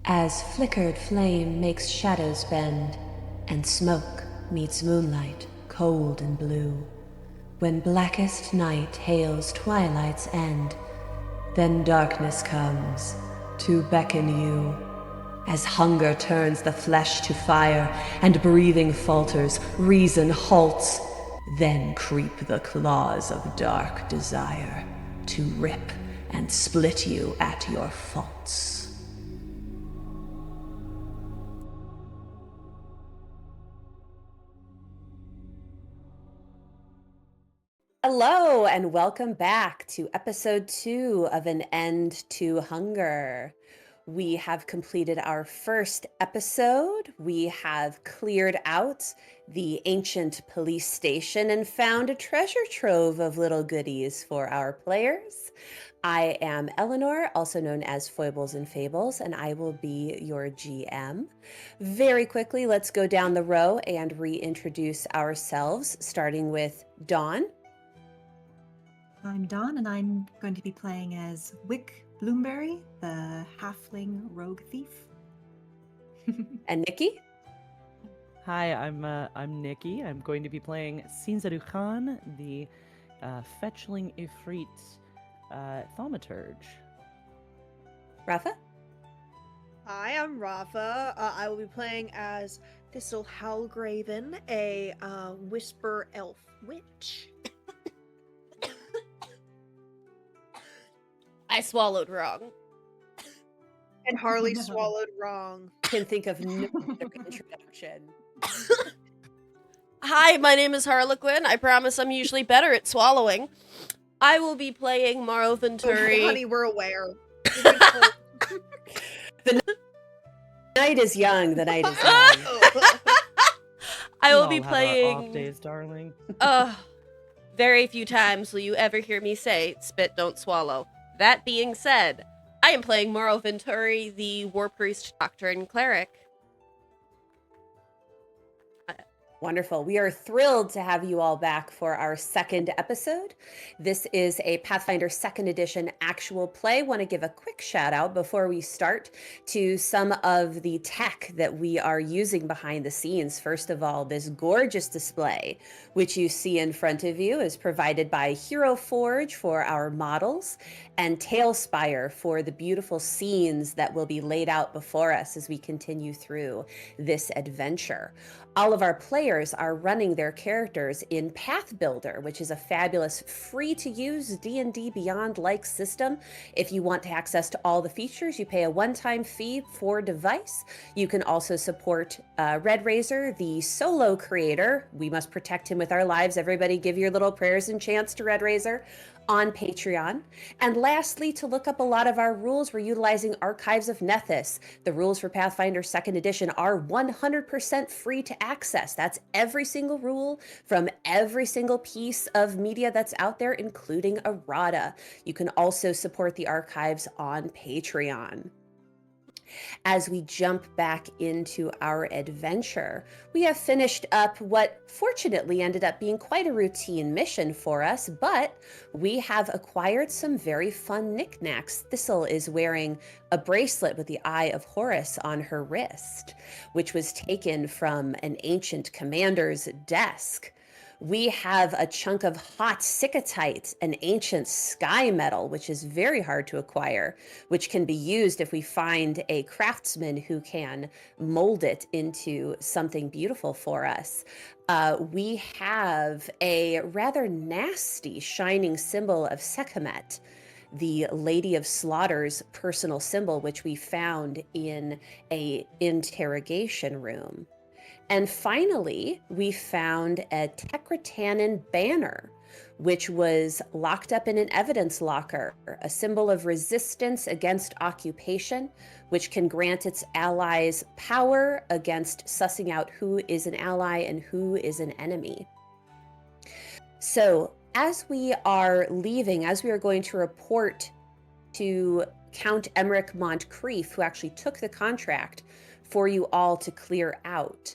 As flickered flame makes shadows bend, and smoke meets moonlight, cold and blue, when blackest night hails twilight's end, then darkness comes to beckon you. As hunger turns the flesh to fire, and breathing falters, reason halts, then creep the claws of dark desire to rip and split you at your faults. Hello, and welcome back to episode 2 of An End to Hunger. We have completed our first episode. We have cleared out the ancient police station and found a treasure trove of little goodies for our players. I am Eleanor, also known as Foibles and Fables, and I will be your GM. Very quickly, let's go down the row and reintroduce ourselves, starting with Dawn. I'm Dawn, and I'm going to be playing as Wick Bloomberry, the halfling rogue thief. And Nikki. Hi, I'm Nikki. I'm going to be playing Sinzaru Khan, the fetchling Ifrit thaumaturge. Rafa. Hi, I'm Rafa. I will be playing as Thistle Howlgraven, a whisper elf witch. I swallowed wrong. And Harley swallowed wrong. Can think of no other introduction. Hi, my name is Harlequin. I promise I'm usually better at swallowing. I will be playing Maro Venturi. Oh, honey, we're aware. The night is young. The night is young. I will We be all have our off playing. days, darling. Very few times will you ever hear me say, spit, don't swallow. That being said, I am playing Maro Venturi, the War Priest, Doctor, and Cleric. Wonderful. We are thrilled to have you all back for our second episode. This is a Pathfinder 2nd Edition actual play. Want to give a quick shout out before we start to some of the tech that we are using behind the scenes. First of all, this gorgeous display, which you see in front of you, is provided by Hero Forge for our models and Talespire for the beautiful scenes that will be laid out before us as we continue through this adventure. All of our players are running their characters in Path Builder, which is a fabulous free-to-use D&D Beyond-like system. If you want access to all the features, you pay a one-time fee for device. You can also support Red Razor, the solo creator. We must protect him with our lives. Everybody give your little prayers and chants to Red Razor on Patreon. And lastly, to look up a lot of our rules, we're utilizing Archives of Nethys. The rules for Pathfinder 2nd Edition are 100% free to access. That's every single rule from every single piece of media that's out there, including errata. You can also support the archives on Patreon. As we jump back into our adventure, we have finished up what fortunately ended up being quite a routine mission for us, but we have acquired some very fun knickknacks. Thistle is wearing a bracelet with the Eye of Horus on her wrist, which was taken from an ancient commander's desk. We have a chunk of hot Sikatite, an ancient sky metal, which is very hard to acquire, which can be used if we find a craftsman who can mold it into something beautiful for us. We have a rather nasty shining symbol of Sekhmet, the Lady of Slaughter's personal symbol, which we found in an interrogation room. And finally, we found a Tekratanen banner, which was locked up in an evidence locker, a symbol of resistance against occupation, which can grant its allies power against sussing out who is an ally and who is an enemy. So as we are leaving, as we are going to report to Count Montcreif, who actually took the contract for you all to clear out,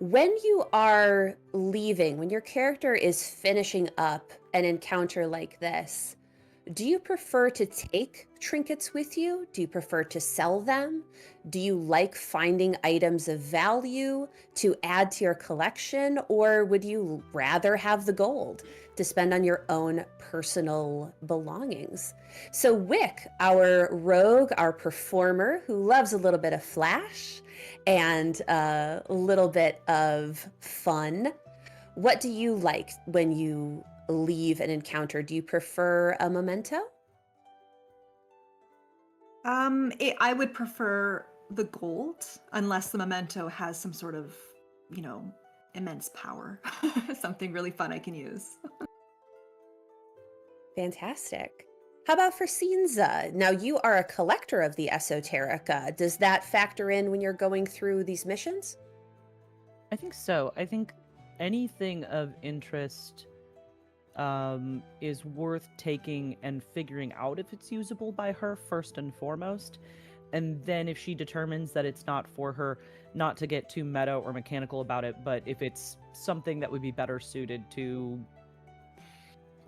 when you are leaving, when your character is finishing up an encounter like this, Do you prefer to take trinkets with you? Do you prefer to sell them? Do you like finding items of value to add to your collection? Or would you rather have the gold to spend on your own personal belongings? So, Wick, our rogue, our performer who loves a little bit of flash and a little bit of fun, what do you like when you leave an encounter? Do you prefer a memento? I would prefer the gold, unless the memento has some sort of, immense power. Something really fun I can use. Fantastic. How about for Cinza? Now, you are a collector of the esoterica. Does that factor in when you're going through these missions? I think so. I think anything of interest is worth taking and figuring out if it's usable by her first and foremost. And then if she determines that it's not for her, not to get too meta or mechanical about it, but if it's something that would be better suited to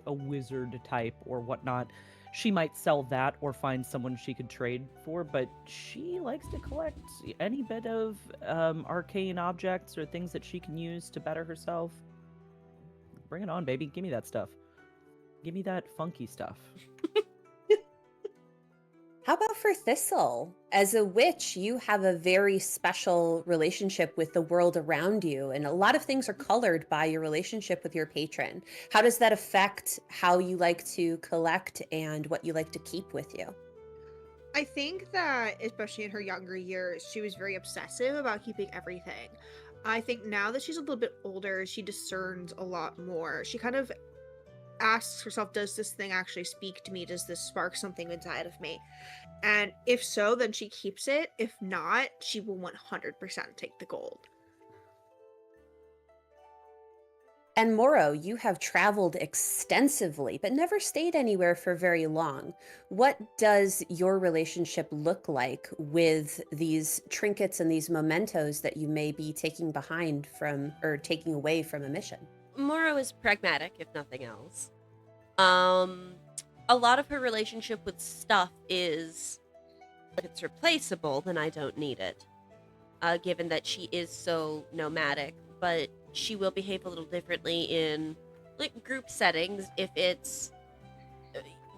a wizard type or whatnot, she might sell that or find someone she could trade for. But she likes to collect any bit of arcane objects or things that she can use to better herself. Bring it on, baby. Give me that stuff. Give me that funky stuff. How about for Thistle? As a witch, you have a very special relationship with the world around you, and a lot of things are colored by your relationship with your patron. How does that affect how you like to collect and what you like to keep with you? I think that, especially in her younger years, she was very obsessive about keeping everything. I think now that she's a little bit older, she discerns a lot more. She kind of asks herself, does this thing actually speak to me? Does this spark something inside of me? And if so, then she keeps it. If not, she will 100% take the gold. And Moro, you have traveled extensively, but never stayed anywhere for very long. What does your relationship look like with these trinkets and these mementos that you may be taking behind from or taking away from a mission? Moro is pragmatic, if nothing else. A lot of her relationship with stuff is, if it's replaceable, then I don't need it. Given that she is so nomadic, but she will behave a little differently in like group settings if it's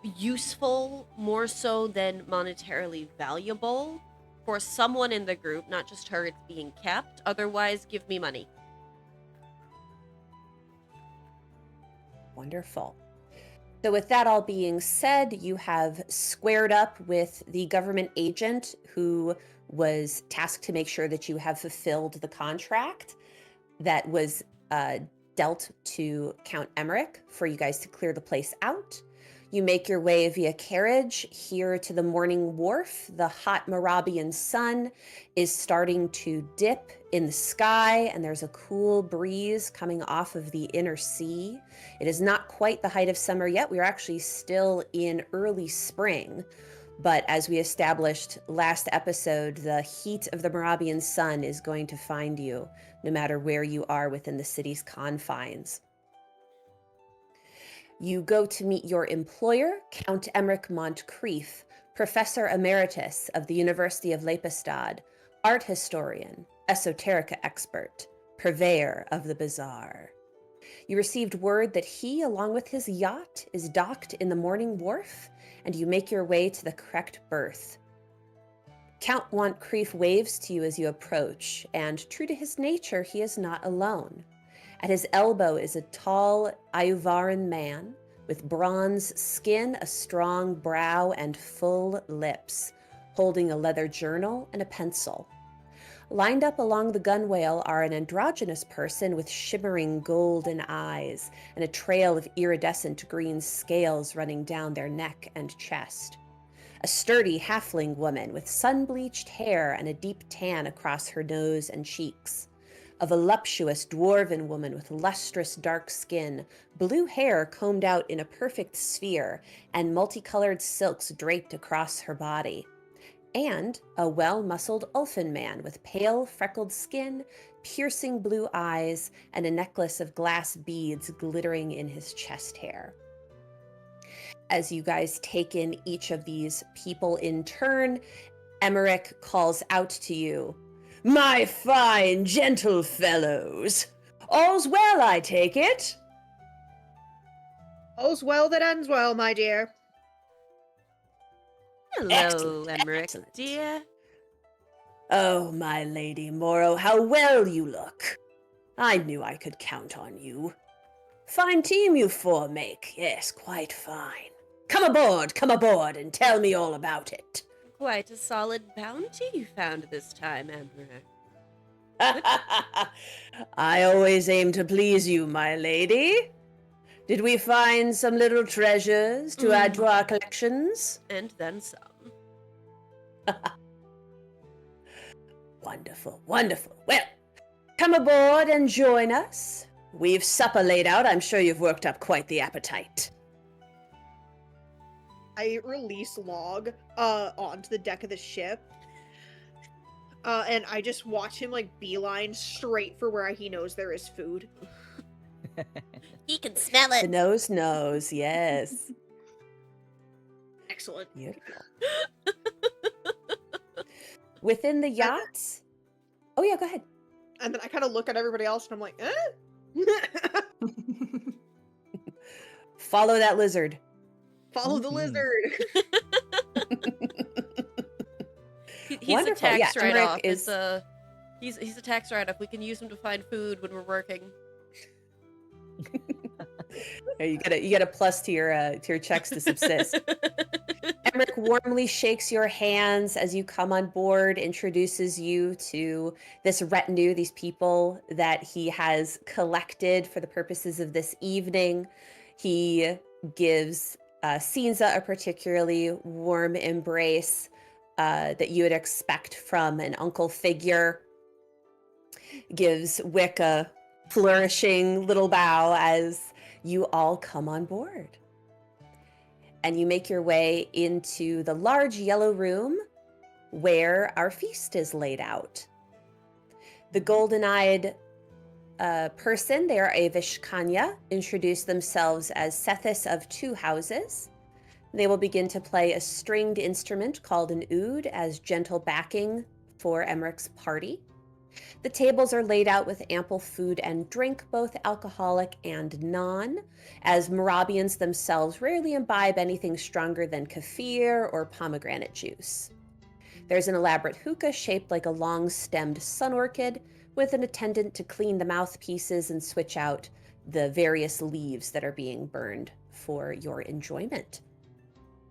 useful more so than monetarily valuable for someone in the group, not just her. It's being kept. Otherwise, give me money. Wonderful. So with that all being said, you have squared up with the government agent who was tasked to make sure that you have fulfilled the contract that was dealt to Count Emmerich for you guys to clear the place out. You make your way via carriage here to the morning wharf. The hot Morabian sun is starting to dip in the sky, and there's a cool breeze coming off of the inner sea. It is not quite the height of summer yet. We are actually still in early spring. But as we established last episode, the heat of the Morabian sun is going to find you no matter where you are within the city's confines. You go to meet your employer, Count Montcreif, Professor Emeritus of the University of Lepestad, art historian, esoterica expert, purveyor of the bizarre. You received word that he, along with his yacht, is docked in the morning wharf, and you make your way to the correct berth. Count Montcreif waves to you as you approach, and true to his nature, he is not alone. At his elbow is a tall Iuvaran man with bronze skin, a strong brow, and full lips, holding a leather journal and a pencil. Lined up along the gunwale are an androgynous person with shimmering golden eyes and a trail of iridescent green scales running down their neck and chest. A sturdy halfling woman with sun-bleached hair and a deep tan across her nose and cheeks. A voluptuous dwarven woman with lustrous dark skin, blue hair combed out in a perfect sphere, and multicolored silks draped across her body. And a well-muscled elfin man with pale, freckled skin, piercing blue eyes, and a necklace of glass beads glittering in his chest hair. As you guys take in each of these people in turn, Emmerich calls out to you, "My fine, gentle fellows! All's well, I take it?" All's well that ends well, my dear. Hello, Excellent, Emmerich, excellent. dear. Oh, my Lady Morrow, how well you look. I knew I could count on you. Fine team you four make. Yes, quite fine. Come aboard, and tell me all about it. Quite a solid bounty you found this time, Emperor. I always aim to please you, my lady. Did we find some little treasures to add to our collections? And then some. Wonderful, wonderful. Well, come aboard and join us. We've supper laid out. I'm sure you've worked up quite the appetite. I release Log onto the deck of the ship. And I just watch him like beeline straight for where he knows there is food. He can smell The it. nose knows, yes. Excellent. Beautiful. Within the yacht. Oh, yeah, go ahead. And then I kind of look at everybody else and I'm like, eh? Follow that lizard. Follow the lizard. He's Wonderful. a Yeah, tax Emmerich write-off. is- He's a tax write-off. We can use him to find food when we're working. You get a plus to your checks to subsist. Emmerich warmly shakes your hands as you come on board, introduces you to this retinue, these people that he has collected for the purposes of this evening. He gives Cinza a particularly warm embrace that you would expect from an uncle figure. Gives Wick a flourishing little bow as you all come on board. And you make your way into the large yellow room where our feast is laid out. The golden-eyed person, they are a Vishkanya, introduce themselves as Sethis of Two Houses. They will begin to play a stringed instrument called an oud as gentle backing for Emmerich's party. The tables are laid out with ample food and drink, both alcoholic and non, as Morabians themselves rarely imbibe anything stronger than kefir or pomegranate juice. There's an elaborate hookah shaped like a long-stemmed sun orchid, with an attendant to clean the mouthpieces and switch out the various leaves that are being burned for your enjoyment.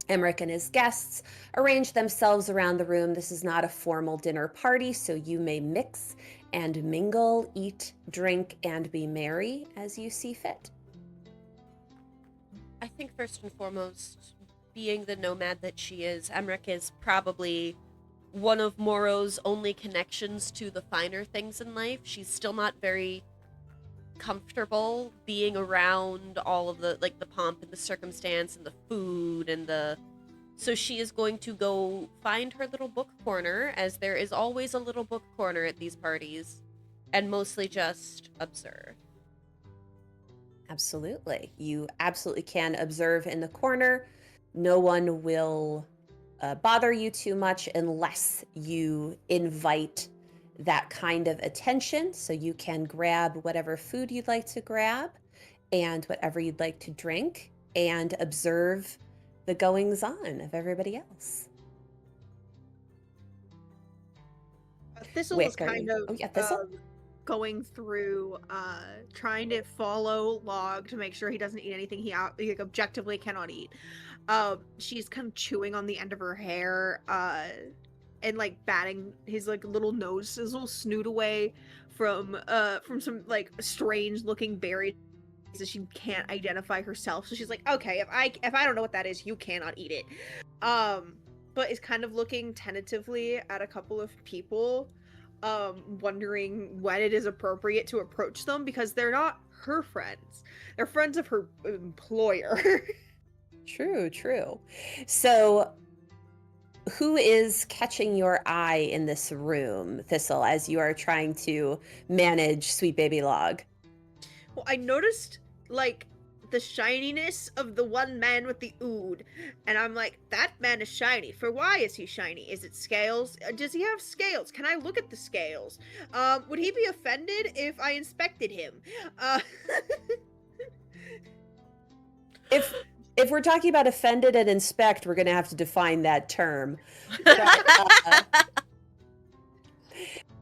Emmerich and his guests arrange themselves around the room. This is not a formal dinner party, so you may mix and mingle, eat, drink, and be merry as you see fit. I think first and foremost, being the nomad that she is, Emmerich is probably one of Morrow's only connections to the finer things in life. She's still not very comfortable being around all of the pomp and the circumstance and the food and so she is going to go find her little book corner, as there is always a little book corner at these parties, and mostly just observe. Absolutely. You absolutely can observe in the corner. No one will bother you too much unless you invite that kind of attention. So you can grab whatever food you'd like to grab and whatever you'd like to drink and observe the goings on of everybody else. Thistle Wick, is are kind you- of oh, yeah, Thistle? going through, trying to follow Log to make sure he doesn't eat anything he objectively cannot eat. She's kind of chewing on the end of her hair, and like batting his like little nose, his little snoot away from some like strange looking berries that she can't identify herself. So she's like, okay, if I don't know what that is, you cannot eat it. But is kind of looking tentatively at a couple of people, wondering when it is appropriate to approach them, because they're not her friends. They're friends of her employer. True. So who is catching your eye in this room, Thistle, as you are trying to manage Sweet Baby Log? Well, I noticed, like, the shininess of the one man with the ood. And I'm like, that man is shiny. For why is he shiny? Is it scales? Does he have scales? Can I look at the scales? Would he be offended if I inspected him? If we're talking about offended and inspect, we're going to have to define that term. But,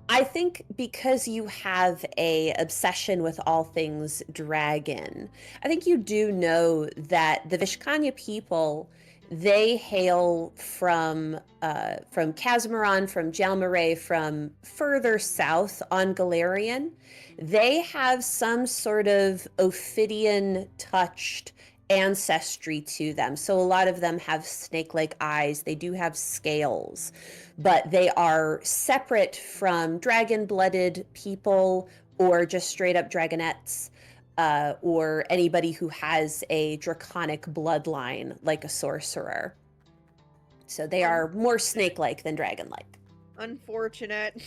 I think because you have a obsession with all things dragon, I think you do know that the Vishkanya people, they hail from Casmaron, from Jalmaray, from further south on Galarian. They have some sort of Ophidian-touched ancestry to them. So a lot of them have snake-like eyes. They do have scales, but they are separate from dragon-blooded people or just straight-up dragonettes, or anybody who has a draconic bloodline like a sorcerer. So they are more snake-like than dragon-like. Unfortunate.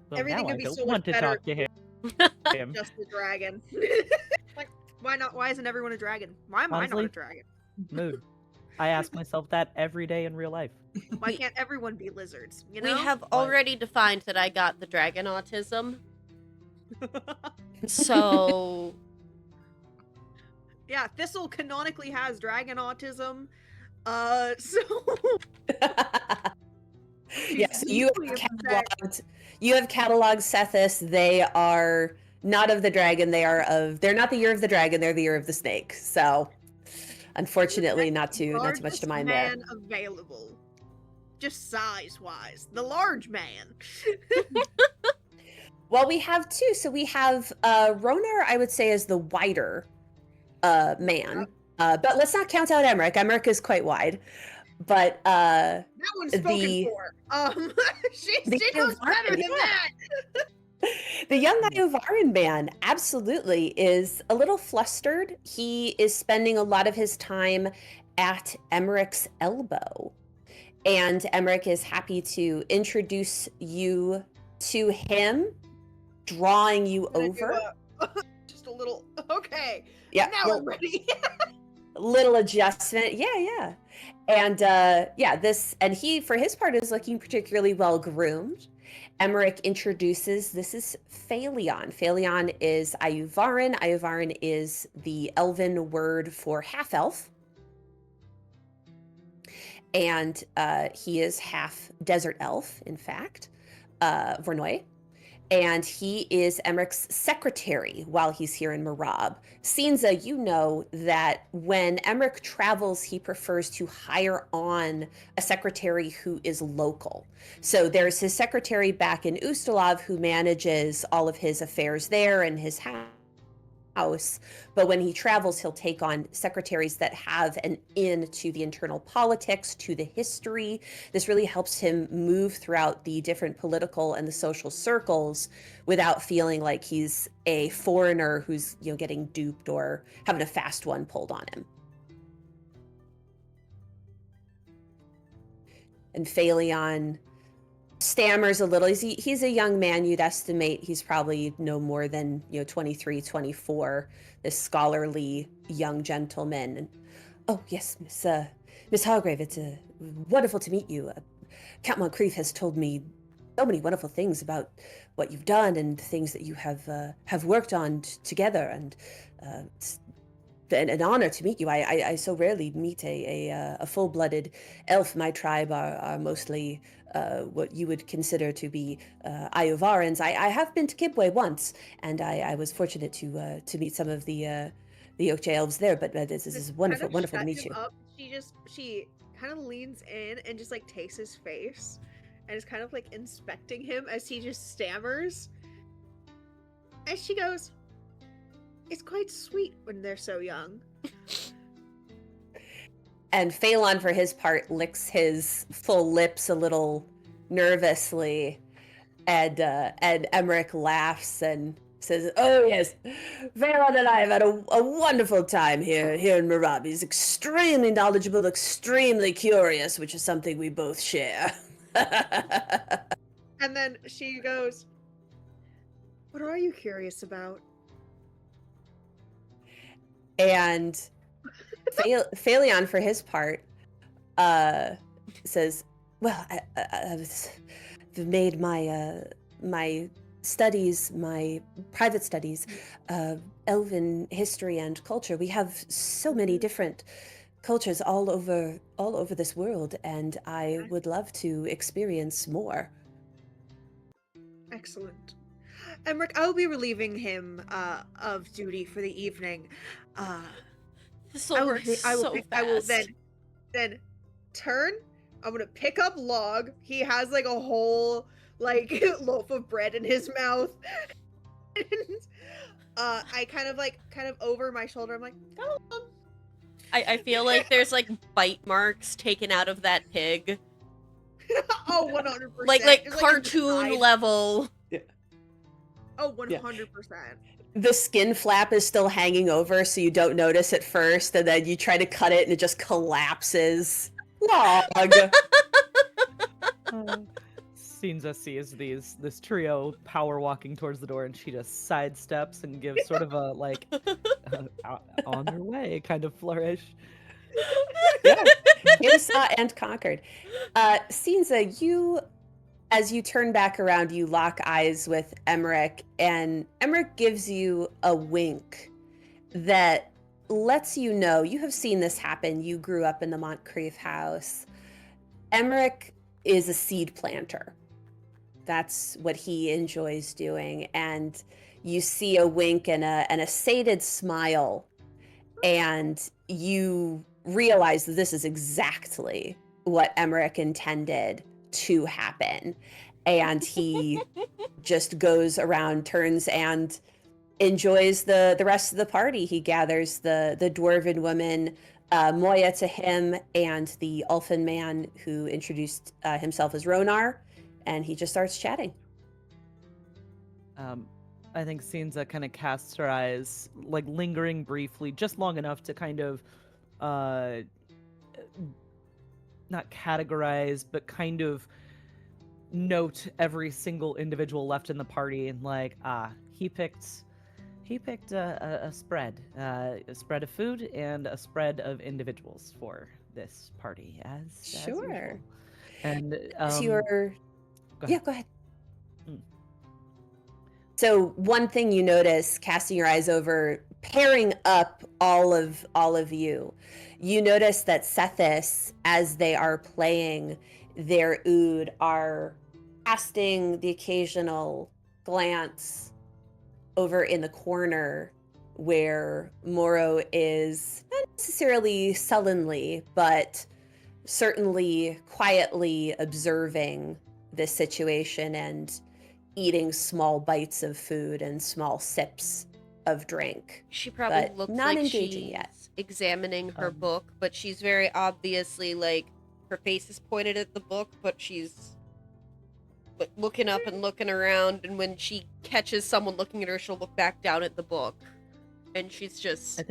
Well, Everything now could I be don't so want much to better. talk to him. Just a dragon. Like, why not? Why isn't everyone a dragon? Why am I Honestly, not a dragon? Mood. I ask myself that every day in real life. Why can't everyone be lizards? You know? We have already defined that I got the dragon autism. So Yeah, Thistle canonically has dragon autism. So Yes, you deeply have upset. cataloged Sethis. They are not of the dragon. They're not the year of the dragon. They're the year of the snake. So, unfortunately, not too much Largest to mind there. man available, just size-wise, the large man. Well, we have two. So we have Ronar, I would say, is the wider man. But let's not count out Emmerich. Emmerich is quite wide. But That one's spoken the- for. She the knows better than yeah. that. the young Iovaran man absolutely is a little flustered. He is spending a lot of his time at Emmerich's elbow. And Emmerich is happy to introduce you to him, drawing you I'm gonna do over. just a little. Okay. Yeah, Now I'm ready. little adjustment. Yeah. And he, for his part, is looking particularly well groomed. Emmerich introduces, this is Phaleon. Phaleon is Iovaran. Iovaran is the elven word for half elf. And he is half desert elf, in fact, Vernoi. And he is Emmerich's secretary while he's here in Marab. Sinza, you know that when Emmerich travels, he prefers to hire on a secretary who is local. So there's his secretary back in Ustalav who manages all of his affairs there and his house. But when he travels, he'll take on secretaries that have an in to the internal politics, to the history. This really helps him move throughout the different political and the social circles without feeling like he's a foreigner who's, getting duped or having a fast one pulled on him. And Phaleon stammers a little. He's a young man. You'd estimate he's probably no more than 23, 24. This scholarly young gentleman. And, oh yes, Miss Hargrave, it's wonderful to meet you. Count Montcreif has told me so many wonderful things about what you've done and the things that you have worked on together. And it's an honor to meet you. I so rarely meet a full-blooded elf. My tribe are mostly what you would consider to be Iovarans. I have been to Kibwe once, and I was fortunate to meet some of the Oakjay elves there. But this is wonderful, wonderful to meet you. She kind of leans in and just like takes his face, and is kind of like inspecting him as he just stammers. And she goes, "It's quite sweet when they're so young." And Phelan, for his part, licks his full lips a little nervously, and Emmerich laughs and says, "Oh yes, Phelan and I have had a wonderful time here in Marab. He's extremely knowledgeable, extremely curious, which is something we both share." And then she goes, "What are you curious about?" And Phaleon, for his part, says, "Well, I've made my studies, my private studies, elven history and culture. We have so many different cultures all over this world, and I would love to experience more." Excellent. Emmerich, I will be relieving him of duty for the evening. This will work so fast. I will then turn. I'm gonna pick up Log. He has like a whole like loaf of bread in his mouth. And I kind of over my shoulder. I'm like, come along. I feel like there's like bite marks taken out of that pig. Oh, 100%. Like Just, cartoon level. Oh, 100%. The skin flap is still hanging over, so you don't notice at first, and then you try to cut it and it just collapses. Log. Sinza sees this trio power walking towards the door, and she just sidesteps and gives sort of a like on their way kind of flourish. Yeah, you saw and conquered. Sinza, as you turn back around, you lock eyes with Emmerich, and Emmerich gives you a wink that lets you know you have seen this happen. You grew up in the Montcreif house. Emmerich is a seed planter. That's what he enjoys doing. And you see a wink and a sated smile, and you realize that this is exactly what Emmerich intended to happen. And he just goes around, turns, and enjoys the rest of the party. He gathers the dwarven woman, Moya, to him, and the elfin man who introduced himself as Ronar, and he just starts chatting. I think Sinza kind of casts her eyes, like lingering briefly, just long enough to kind of not categorize, but kind of note every single individual left in the party, and like, he picked a spread of food and a spread of individuals for this party, as Sure. usual. And So you're... go Yeah, ahead. go ahead. So one thing you notice, casting your eyes over, pairing up all of you notice that Sethis, as they are playing their oud, are casting the occasional glance over in the corner where Moro is not necessarily sullenly, but certainly quietly observing this situation and eating small bites of food and small sips of drink. She probably But looks not like engaging she's yet. examining her book, but she's very obviously like her face is pointed at the book, but she's like looking up and looking around, and when she catches someone looking at her, she'll look back down at the book. And she's just I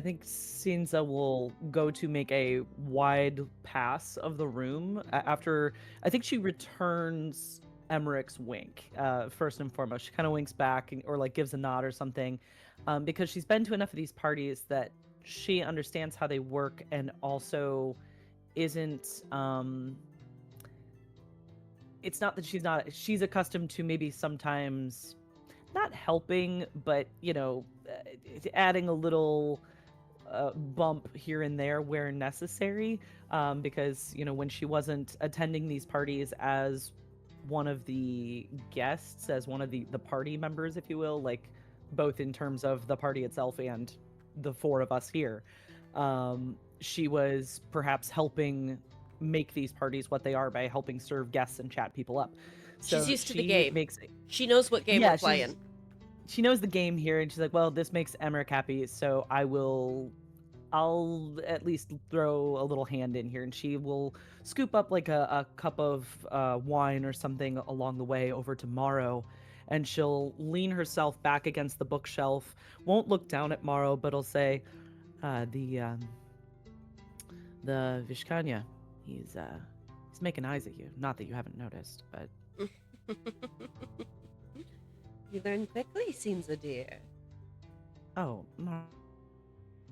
think Sinza will go to make a wide pass of the room after. I think she returns Emmerich's wink first and foremost. She kind of winks back or like gives a nod or something, because she's been to enough of these parties that she understands how they work, and also isn't. It's not that she's accustomed to maybe sometimes not helping, but adding a little bump here and there where necessary, because when she wasn't attending these parties as one of the guests, as one of the party members, if you will, like both in terms of the party itself and the four of us here, she was perhaps helping make these parties what they are by helping serve guests and chat people up. So she's used to the game. She knows what game we're playing. She knows the game here, and she's like, well, this makes Emmerich happy, so I'll at least throw a little hand in here. And she will scoop up like a cup of wine or something along the way over to Morrow, and she'll lean herself back against the bookshelf, won't look down at Morrow, but will say, the Vishkanya, he's making eyes at you. Not that you haven't noticed, but... You learn quickly, Sinza dear. Oh,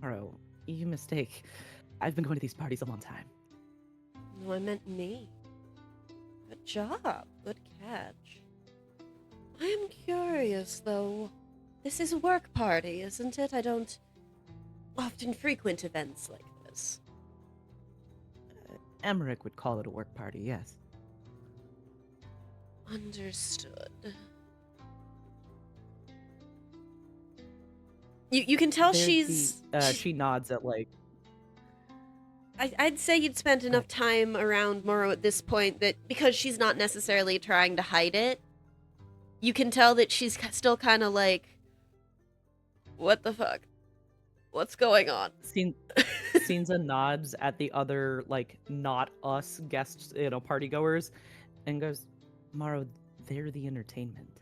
Morrow, you mistake. I've been going to these parties a long time. No, I meant me. Good job. Good catch. I am curious, though. This is a work party, isn't it? I don't often frequent events like this. Emmerich would call it a work party, yes. Understood. You can tell There's she nods at, like... I'd say you'd spent enough time around Morrow at this point that because she's not necessarily trying to hide it, you can tell that she's still kind of like, what the fuck? What's going on? Cinza nods at the other, like, not us guests, party goers, and goes, Morrow, they're the entertainment.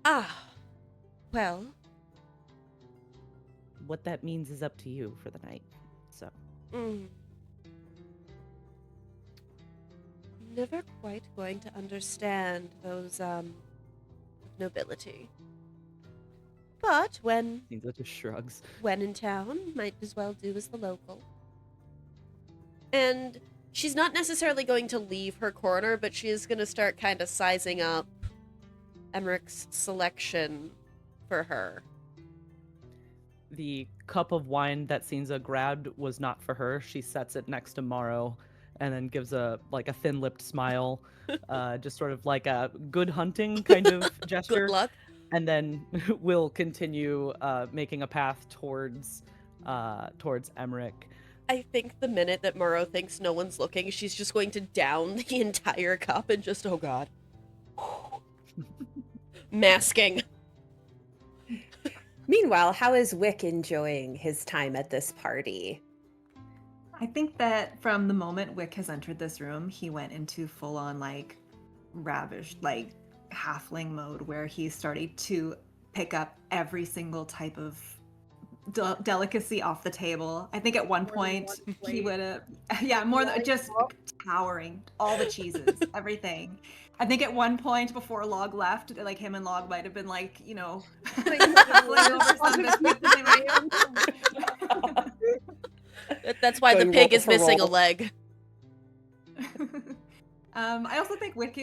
Ah, well. What that means is up to you for the night, so. Never quite going to understand those, nobility. But when Cinza just shrugs. when in town, might as well do as the local. And she's not necessarily going to leave her corner, but she is going to start kind of sizing up Emmerich's selection for her. The cup of wine that Cinza grabbed was not for her. She sets it next to Morrow and then gives a thin-lipped smile, just sort of like a good hunting kind of gesture. Good luck. And then we'll continue making a path towards Emmerich. I think the minute that Morrow thinks no one's looking, she's just going to down the entire cup and just, oh god. Masking. Meanwhile, how is Wick enjoying his time at this party? I think that from the moment Wick has entered this room, he went into full-on, like, ravished, like, halfling mode, where he started to pick up every single type of delicacy off the table. I think at one point he would have, more than just towering all the cheeses, everything. I think at one point before Log left, like him and Log might have been like, over That's why the Going pig roll is for missing a roll. leg. I also think Wick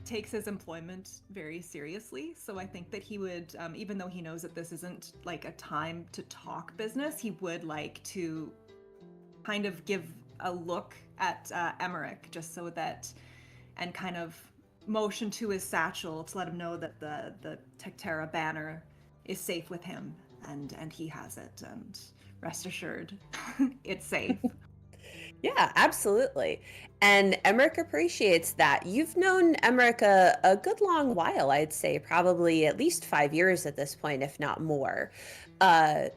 takes his employment very seriously, so I think that he would, even though he knows that this isn't like a time to talk business, he would like to kind of give a look at Emmerich, just so that, and kind of motion to his satchel to let him know that the Tectera banner is safe with him, and he has it, and rest assured, it's safe. Yeah, absolutely. And Emmerich appreciates that. You've known Emmerich a good long while, I'd say, probably at least 5 years at this point, if not more.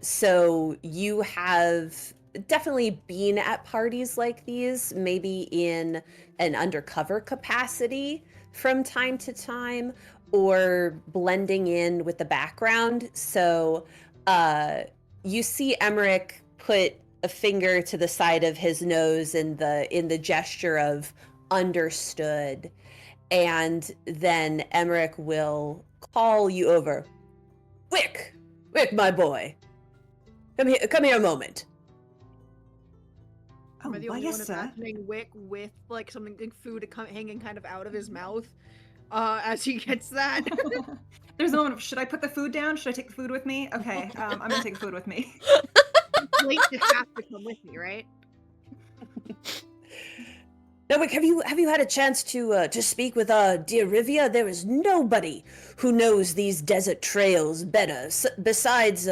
So you have definitely been at parties like these, maybe in an undercover capacity from time to time, or blending in with the background. So you see Emmerich put a finger to the side of his nose in the gesture of understood, and then Emmerich will call you over. Wick, my boy, come here a moment. Am I the why, only yes, one sir. imagining Wick with like something like food hanging kind of out of his mouth as he gets that? There's a moment of, should I put the food down? Should I take the food with me? Okay, I'm gonna take the food with me. Plate just has to come with me, right? Now, Wick, have you had a chance to speak with our dear Rivia? There is nobody who knows these desert trails better, besides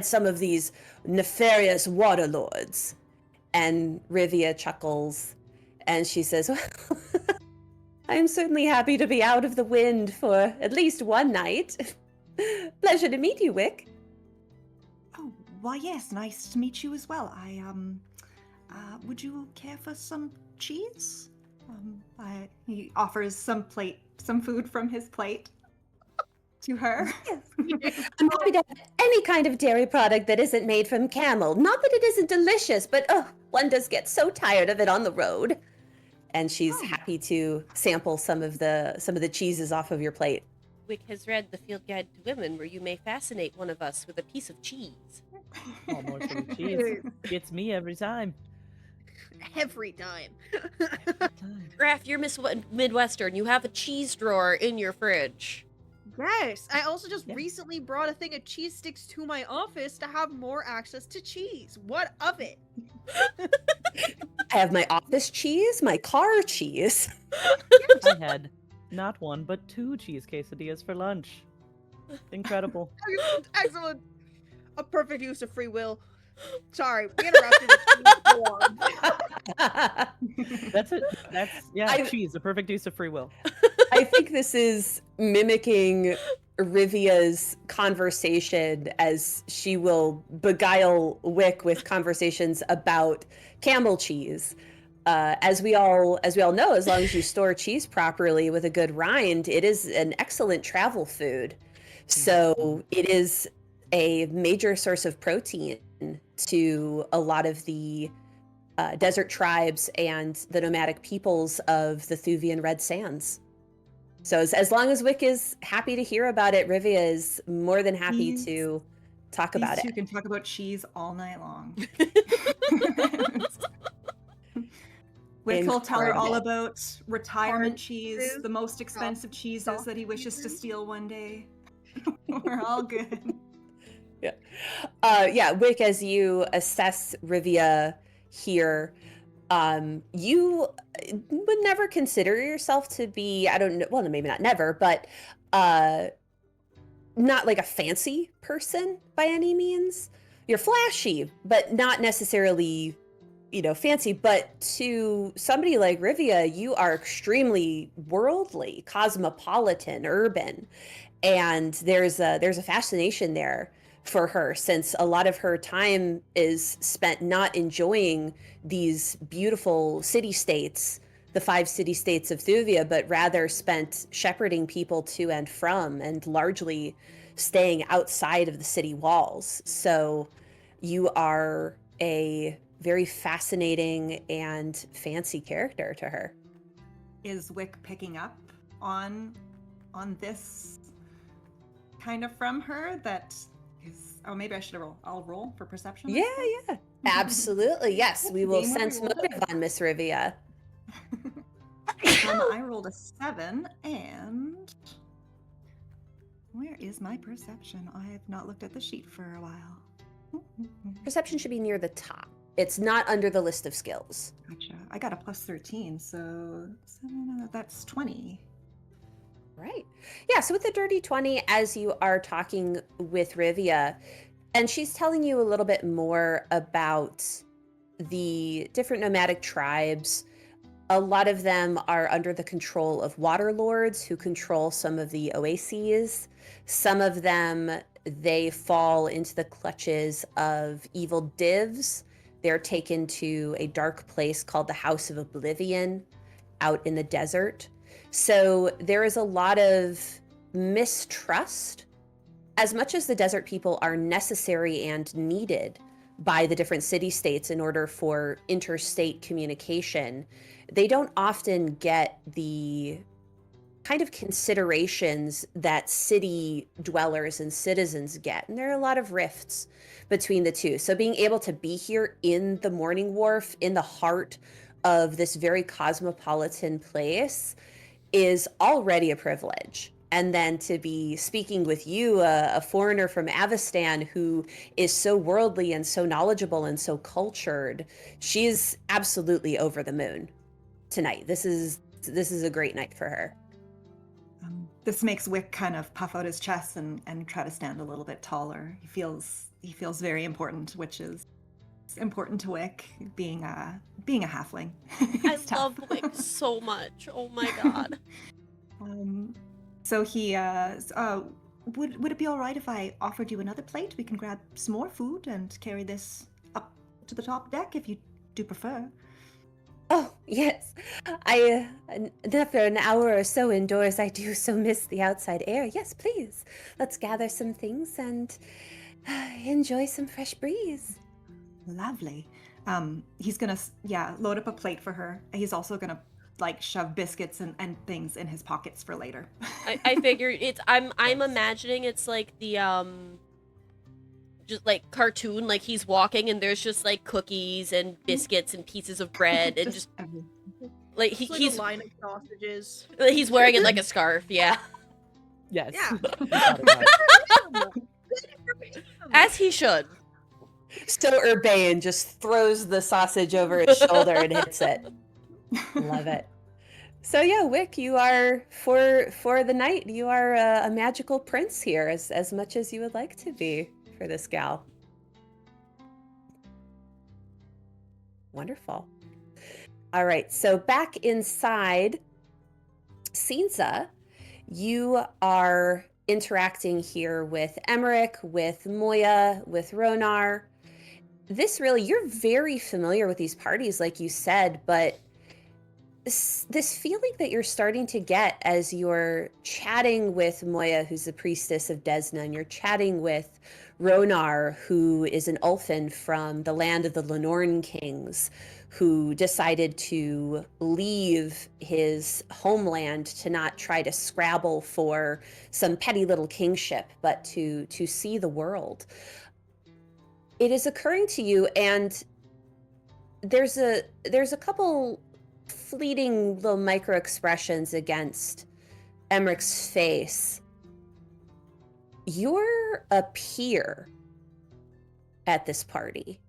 some of these nefarious waterlords. And Rivia chuckles, and she says, well, I am certainly happy to be out of the wind for at least one night. Pleasure to meet you, Wick. Oh, why yes, nice to meet you as well. Would you care for some cheese? He offers some food from his plate to her. Yes. I'm happy to have any kind of dairy product that isn't made from camel. Not that it isn't delicious, but one does get so tired of it on the road. And she's happy to sample some of the cheeses off of your plate. Wick has read The Field Guide to Women, where you may fascinate one of us with a piece of cheese. Oh, more for the cheese. It's me every time. Every time. Graf, you're Midwestern. You have a cheese drawer in your fridge. Yes, I also just Yeah. recently brought a thing of cheese sticks to my office to have more access to cheese. What of it? I have my office cheese, my car cheese. I had not one, but 2 cheese quesadillas for lunch. Incredible. Excellent. A perfect use of free will. Sorry, we interrupted the That's it. That's, yeah, I- cheese, a perfect use of free will. I think this is mimicking Rivia's conversation as she will beguile Wick with conversations about camel cheese. As we all know, as long as you store cheese properly with a good rind, it is an excellent travel food. So it is a major source of protein to a lot of the desert tribes and the nomadic peoples of the Thuvian Red Sands. So as long as Wick is happy to hear about it, Rivia is more than happy These- to talk about These two it. can talk about cheese all night long. Wick will tell her all Incredible. about retirement Hard cheese, cheeses, the most expensive cheeses soft that he wishes to cheeses. steal one day. We're all good. Yeah, Wick, as you assess Rivia here, you would never consider yourself to be, I don't know, well, maybe not never, but not like a fancy person by any means. You're flashy, but not necessarily, fancy. But to somebody like Rivia, you are extremely worldly, cosmopolitan, urban. And there's a fascination there for her, since a lot of her time is spent not enjoying these beautiful city-states, the 5 city-states of Thuvia, but rather spent shepherding people to and from, and largely staying outside of the city walls. So you are a very fascinating and fancy character to her. Is Wick picking up on this kind of from her? That is, oh, maybe I should roll. I'll roll for perception. I Yeah, suppose? Absolutely. Yes, we will Game where we sense roll. motive on Miss Rivia. I rolled a 7, and where is my perception? I have not looked at the sheet for a while. Perception should be near the top. It's not under the list of skills. Gotcha. I got a plus 13, so that's 20. Right. Yeah, so with the dirty 20, as you are talking with Rivia, and she's telling you a little bit more about the different nomadic tribes. A lot of them are under the control of water lords who control some of the oases. Some of them, they fall into the clutches of evil divs. They're taken to a dark place called the House of Oblivion out in the desert. So there is a lot of mistrust. As much as the desert people are necessary and needed by the different city-states in order for interstate communication, they don't often get the kind of considerations that city dwellers and citizens get. And there are a lot of rifts between the two. So being able to be here in the Morning Wharf, in the heart of this very cosmopolitan place, is already a privilege. And then to be speaking with you, a foreigner from Avestan who is so worldly and so knowledgeable and so cultured, she's absolutely over the moon tonight. This is a great night for her. This makes Wick kind of puff out his chest and try to stand a little bit taller. He feels very important, which is important to Wick, being a halfling. I It's tough. love Wick so much. Oh my god. So he would it be all right if I offered you another plate? We can grab some more food and carry this up to the top deck if you do prefer. Oh, yes. After an hour or so indoors, I do so miss the outside air. Yes, please. Let's gather some things and enjoy some fresh breeze. Lovely. He's gonna load up a plate for her. He's also gonna like shove biscuits and things in his pockets for later. I figure it's I'm imagining it's like the just like cartoon, like he's walking and there's just like cookies and biscuits and pieces of bread and just like It's like he's a line of sausages. he's wearing it like a scarf, yeah. Yes. Yeah. You got it right. As he should. So Urbane just throws the sausage over his shoulder and hits it. Love it. So yeah, Wick, you are for the night. You are a magical prince here, as much as you would like to be for this gal. Wonderful. All right, so back inside Cinza, you are interacting here with Emmerich, with Moya, with Ronar. You're very familiar with these parties, like you said, but this feeling that you're starting to get as you're chatting with Moya, who's the priestess of Desna, and you're chatting with Ronar, who is an Ulfin from the land of the Lenorn kings, who decided to leave his homeland to not try to scrabble for some petty little kingship, but to see the world. It is occurring to you, and there's a couple fleeting little micro expressions against Emmerich's face. You're a peer at this party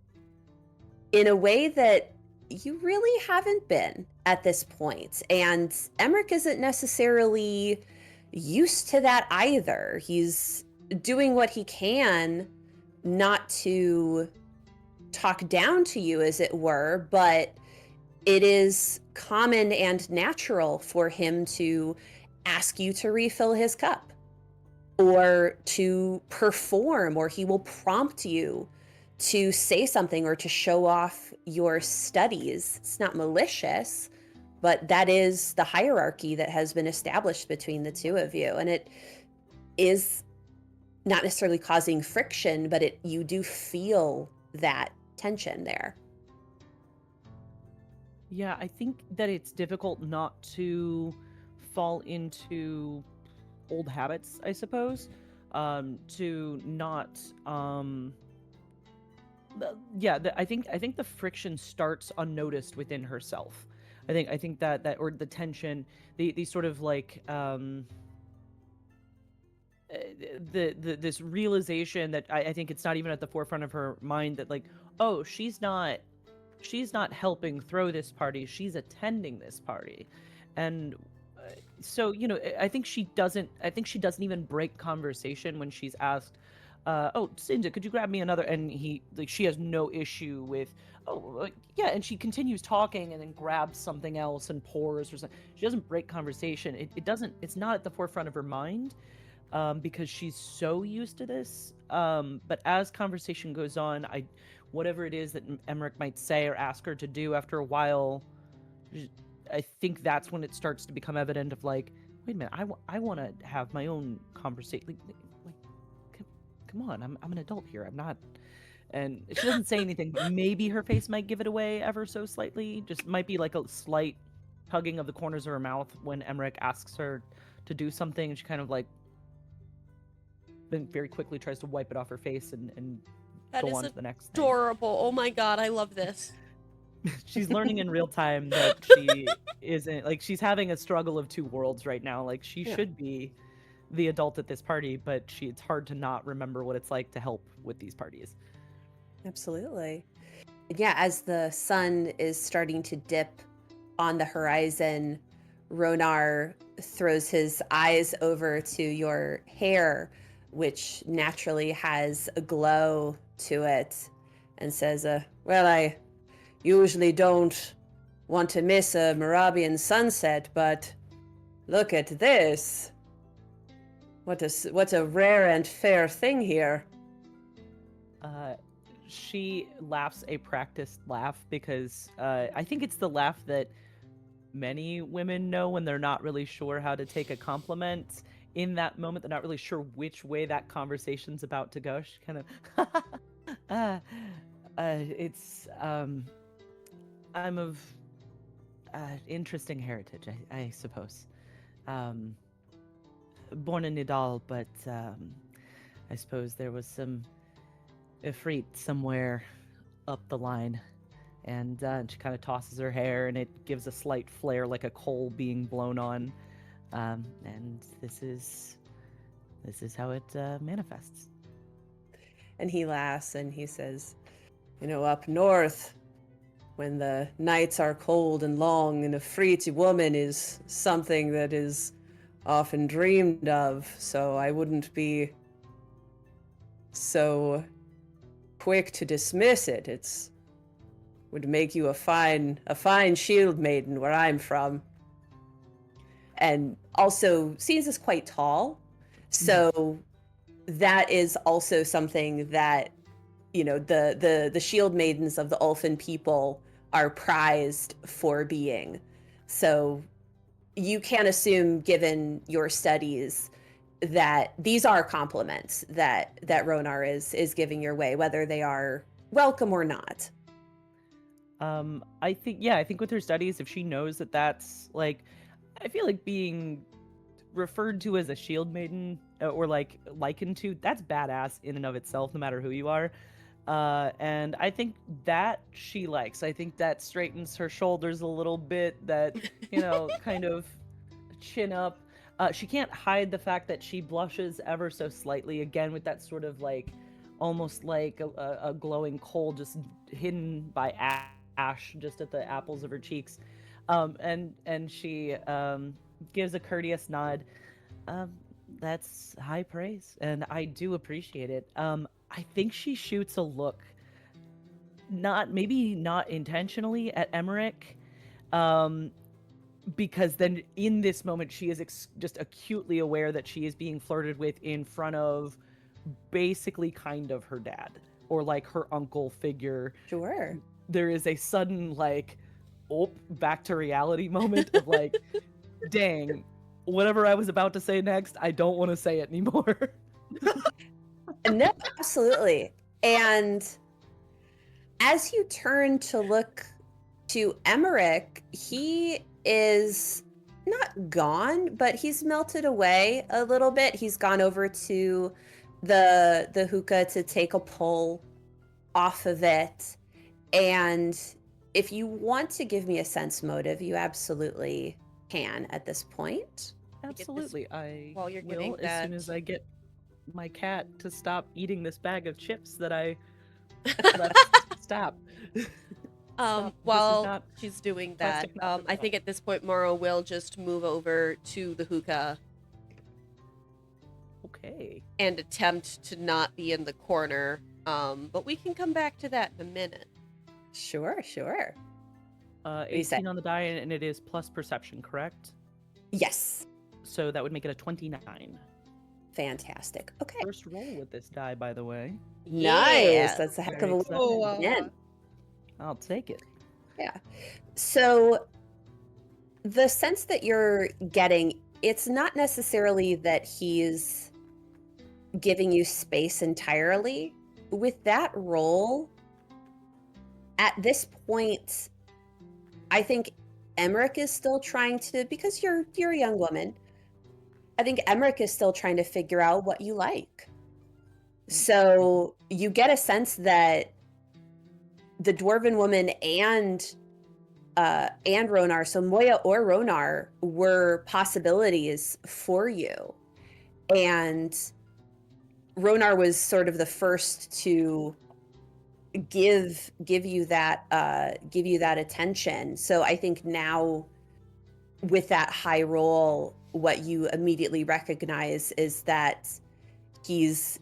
in a way that you really haven't been at this point. And Emmerich isn't necessarily used to that either. He's doing what he can not to talk down to you, as it were, but it is common and natural for him to ask you to refill his cup or to perform, or he will prompt you to say something or to show off your studies. It's not malicious, but that is the hierarchy that has been established between the two of you. And it is not necessarily causing friction, but you do feel that tension there. Yeah, I think that it's difficult not to fall into old habits, I suppose. To not I think the friction starts unnoticed within herself. I think that or the tension, the sort of like this realization that I think it's not even at the forefront of her mind that like, oh, she's not helping throw this party, she's attending this party. And so I think she doesn't even break conversation when she's asked, oh, Cinza, could you grab me another? And she has no issue with, oh, yeah, and she continues talking and then grabs something else and pours or something. She doesn't break conversation. It's not at the forefront of her mind, because she's so used to this. But as conversation goes on, whatever it is that Emmerich might say or ask her to do, after a while, I think that's when it starts to become evident of like, wait a minute, I want to have my own conversation. Like, come on, I'm an adult here. I'm not. And she doesn't say anything. Maybe her face might give it away ever so slightly. Just might be like a slight tugging of the corners of her mouth when Emmerich asks her to do something, and she kind of like then very quickly tries to wipe it off her face and That go is on to the next thing. adorable. Oh my god, I love this. She's learning in real time that she isn't, like, she's having a struggle of two worlds right now. Like, she should be the adult at this party, but it's hard to not remember what it's like to help with these parties. Absolutely. Yeah, as the sun is starting to dip on the horizon, Ronar throws his eyes over to your hair, which naturally has a glow to it, and says, well, I usually don't want to miss a Morabian sunset, but look at this. What a rare and fair thing here. She laughs a practiced laugh because I think it's the laugh that many women know when they're not really sure how to take a compliment. In that moment, they're not really sure which way that conversation's about to go. She kind of, interesting heritage, I suppose. Born in Nidal, but I suppose there was some Ifrit somewhere up the line. And she kind of tosses her hair, and it gives a slight flare like a coal being blown on. And this is how it manifests. And he laughs and he says, up north, when the nights are cold and long, an Afriti woman is something that is often dreamed of, so I wouldn't be so quick to dismiss it. It's would make you a fine shield maiden where I'm from. And also, Scenes is quite tall, so that is also something that, the shield maidens of the Ulfin people are prized for being. So you can assume, given your studies, that these are compliments that Ronar is giving your way, whether they are welcome or not. I think with her studies, if she knows that that's like, I feel like being referred to as a shield maiden or like likened to, that's badass in and of itself, no matter who you are. And I think that she likes. I think that straightens her shoulders a little bit, that, kind of chin up. She can't hide the fact that she blushes ever so slightly, again, with that sort of like, almost like a glowing coal just hidden by ash just at the apples of her cheeks. And she gives a courteous nod. That's high praise, and I do appreciate it. I think she shoots a look, maybe not intentionally, at Emmerich, because then in this moment she is just acutely aware that she is being flirted with in front of basically kind of her dad or like her uncle figure. Sure. There is a sudden like, back to reality moment of like, dang, whatever I was about to say next, I don't want to say it anymore. No, absolutely. And as you turn to look to Emmerich, he is not gone, but he's melted away a little bit. He's gone over to the hookah to take a pull off of it. And if you want to give me a sense motive, you absolutely can at this point. Absolutely. I while you're will giving as that. soon as I get my cat to stop eating this bag of chips that I left. Stop. Stop. While she's doing that, plastic knife I think at this point Morrow will just move over to the hookah Okay. and attempt to not be in the corner. But we can come back to that in a minute. Sure. 18 on the die, and it is plus perception, correct? Yes. So that would make it a 29. Fantastic. Okay. First roll with this die, by the way. Nice. That's a heck of Very a exciting. win. I'll take it. Yeah. So the sense that you're getting, it's not necessarily that he's giving you space entirely. With that roll, at this point, I think Emmerich is still trying to, because you're a young woman, I think Emmerich is still trying to figure out what you like. So you get a sense that the dwarven woman and Ronar, so Moya or Ronar, were possibilities for you. And Ronar was sort of the first to give you that attention. So I think now with that high roll, what you immediately recognize is that he's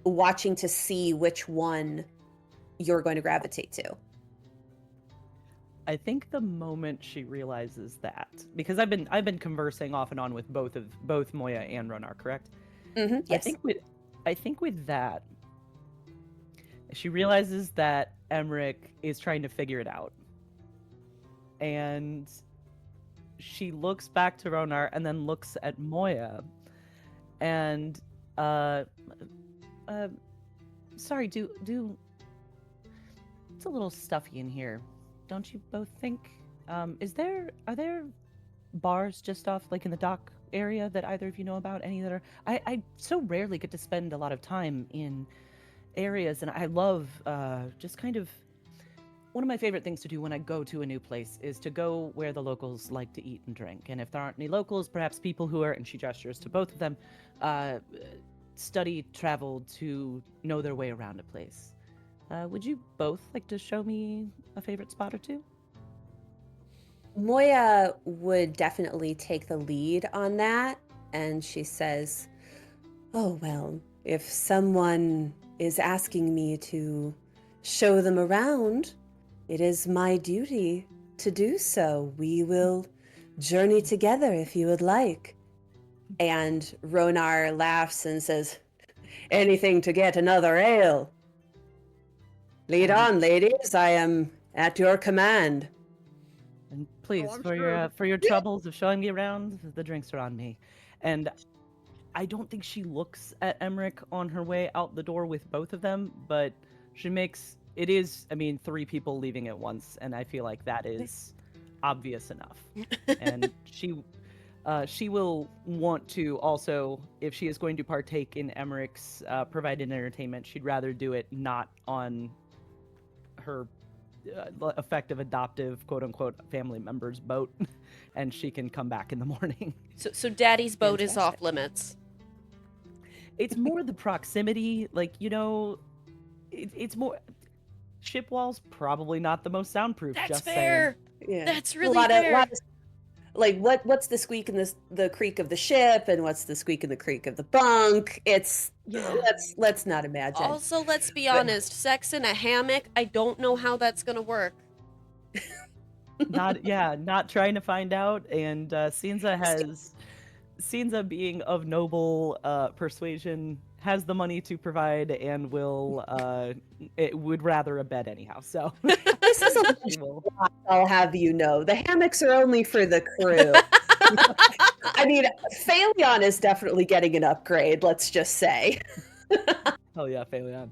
watching to see which one you're going to gravitate to. I think the moment she realizes that, because I've been conversing off and on with both Moya and Ronar, correct? Mm-hmm, yes. I think with that, she realizes that Emmerich is trying to figure it out, and she looks back to Ronar and then looks at Moya, and sorry, do it's a little stuffy in here, don't you both think? Are there bars just off, like, in the dock area that either of you know about? Any that are... I so rarely get to spend a lot of time in areas, and I love just kind of... One of my favorite things to do when I go to a new place is to go where the locals like to eat and drink. And if there aren't any locals, perhaps people who are, and she gestures to both of them, study, traveled to know their way around a place. Would you both like to show me a favorite spot or two? Moya would definitely take the lead on that, and she says, "Oh, well, if someone is asking me to show them around, it is my duty to do so. We will journey together if you would like." And Ronar laughs and says, "Anything to get another ale. Lead on, ladies. I am at your command." And please, I'm for your troubles of showing me around, the drinks are on me. And I don't think she looks at Emmerich on her way out the door with both of them, but she makes... It is, I mean, 3 people leaving at once, and I feel like that is obvious enough. And she will want to also, if she is going to partake in Emmerich's provided entertainment, she'd rather do it not on her effective adoptive quote-unquote family member's boat, and she can come back in the morning. So Daddy's boat is Fantastic. off limits. It's more the proximity, like, you know, it's more... Ship walls probably not the most soundproof. That's just fair. Yeah. That's really a fair. lot of, like, what's the squeak in the creak of the ship, and what's the squeak in the creak of the bunk? It's let's not imagine. Also, let's be But- honest, sex in a hammock, I don't know how that's gonna work. Not trying to find out. And Sinza, being of noble persuasion, has the money to provide and will it would rather a bed anyhow. So This is a she will. I'll have you know, the hammocks are only for the crew. I mean, Phaleon is definitely getting an upgrade, let's just say. Oh yeah, Phaleon.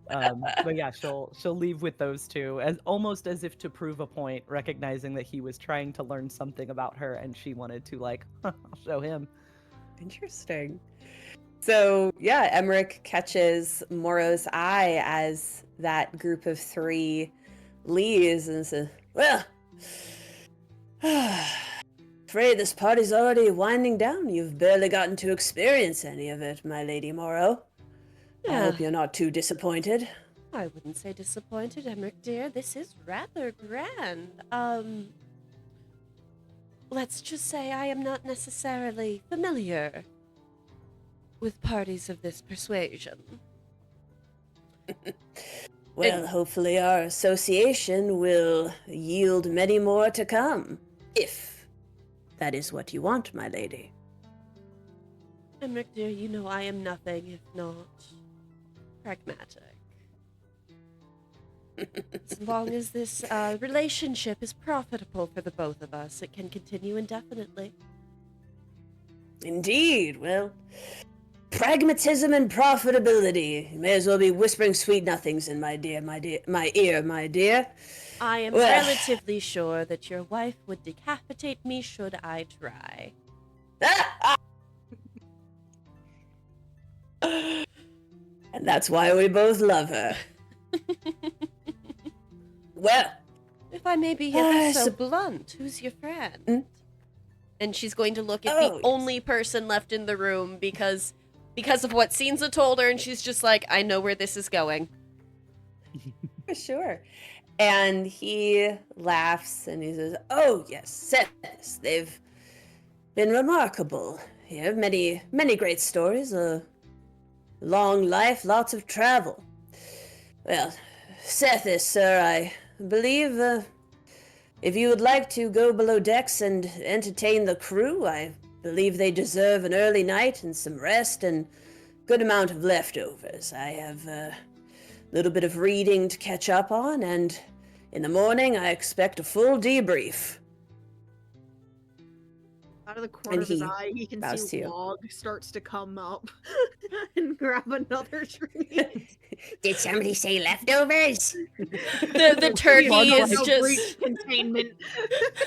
But yeah, she'll leave with those two, as almost as if to prove a point, recognizing that he was trying to learn something about her, and she wanted to, like, I'll show him. Interesting. So yeah, Emmerich catches Moro's eye as that group of 3 leaves and says, "Well, afraid this party's already winding down. You've barely gotten to experience any of it, my Lady Moro. I Yeah. hope you're not too disappointed." I wouldn't say disappointed, Emmerich dear. This is rather grand. Let's just say I am not necessarily familiar with parties of this persuasion. Well, hopefully our association will yield many more to come, if that is what you want, my lady. Emmerich dear, you know I am nothing if not pragmatic. As long as this relationship is profitable for the both of us, it can continue indefinitely. Indeed, well, pragmatism and profitability. You may as well be whispering sweet nothings in my ear, my dear. I am Well- relatively sure that your wife would decapitate me should I try. And that's why we both love her. Well, If I may be I ever so sup- blunt, who's your friend? Hmm? And she's going to look at Oh, the yes. only person left in the room because of what Sinza told her, and she's just like, I know where this is going. for sure. And he laughs and he says, "Oh, yes, Seths. They've been remarkable here. Many, many great stories. A long life, lots of travel. Well, Sethis, sir, I believe if you would like to go below decks and entertain the crew, I believe they deserve an early night and some rest and good amount of leftovers. I have a little bit of reading to catch up on, and in the morning I expect a full debrief." Out of the corner And of his he eye, he can bows to see you. Log starts to come up and grab another tree. Did somebody say leftovers? The turkey Log's is like- just containment.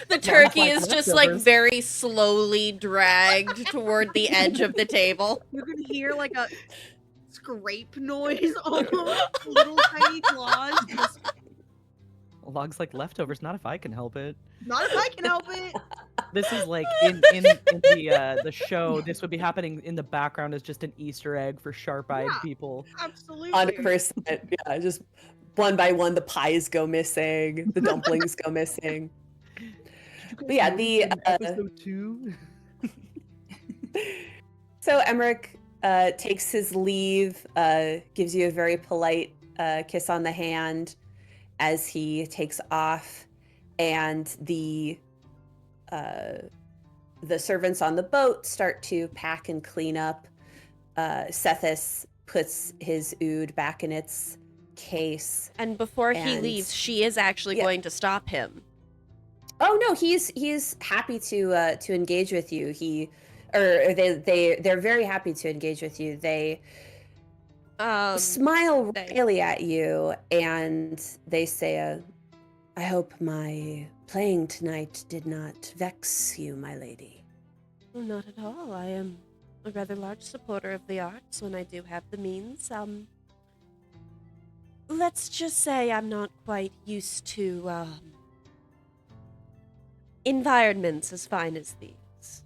the turkey like is just like leftovers. very slowly dragged toward the edge of the table. You can hear like a scrape noise almost. Little tiny claws. Just, Log's like leftovers, not if I can help it. not if I can help it. This is like in the show. This would be happening in the background as just an Easter egg for sharp-eyed Yeah. people. Absolutely. 100%. Yeah, just one by one, the pies go missing, the dumplings go missing. But yeah, the episode 2. so Emmerich takes his leave, gives you a very polite kiss on the hand as he takes off, and the servants on the boat start to pack and clean up. Sethis puts his oud back in its case. And before he And- leaves, she is actually Yeah. going to stop him. Oh no, he's happy to engage with you. They're very happy to engage with you. They smile they- really at you, and they say, "I hope my playing tonight did not vex you, my lady." Oh, not at all. I am a rather large supporter of the arts when I do have the means. Let's just say I'm not quite used to environments as fine as these.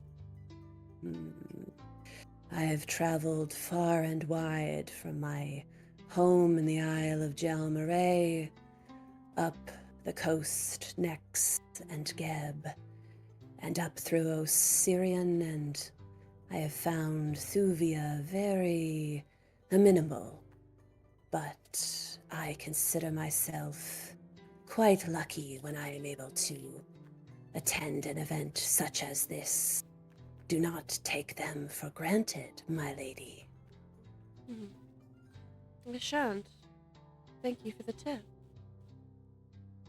I have traveled far and wide from my home in the Isle of Jalmaray, up the coast next and Geb, and up through Osirian, and I have found Thuvia very amenable. But I consider myself quite lucky when I am able to attend an event such as this. Do not take them for granted, my lady. I shan't. Thank you for the tip.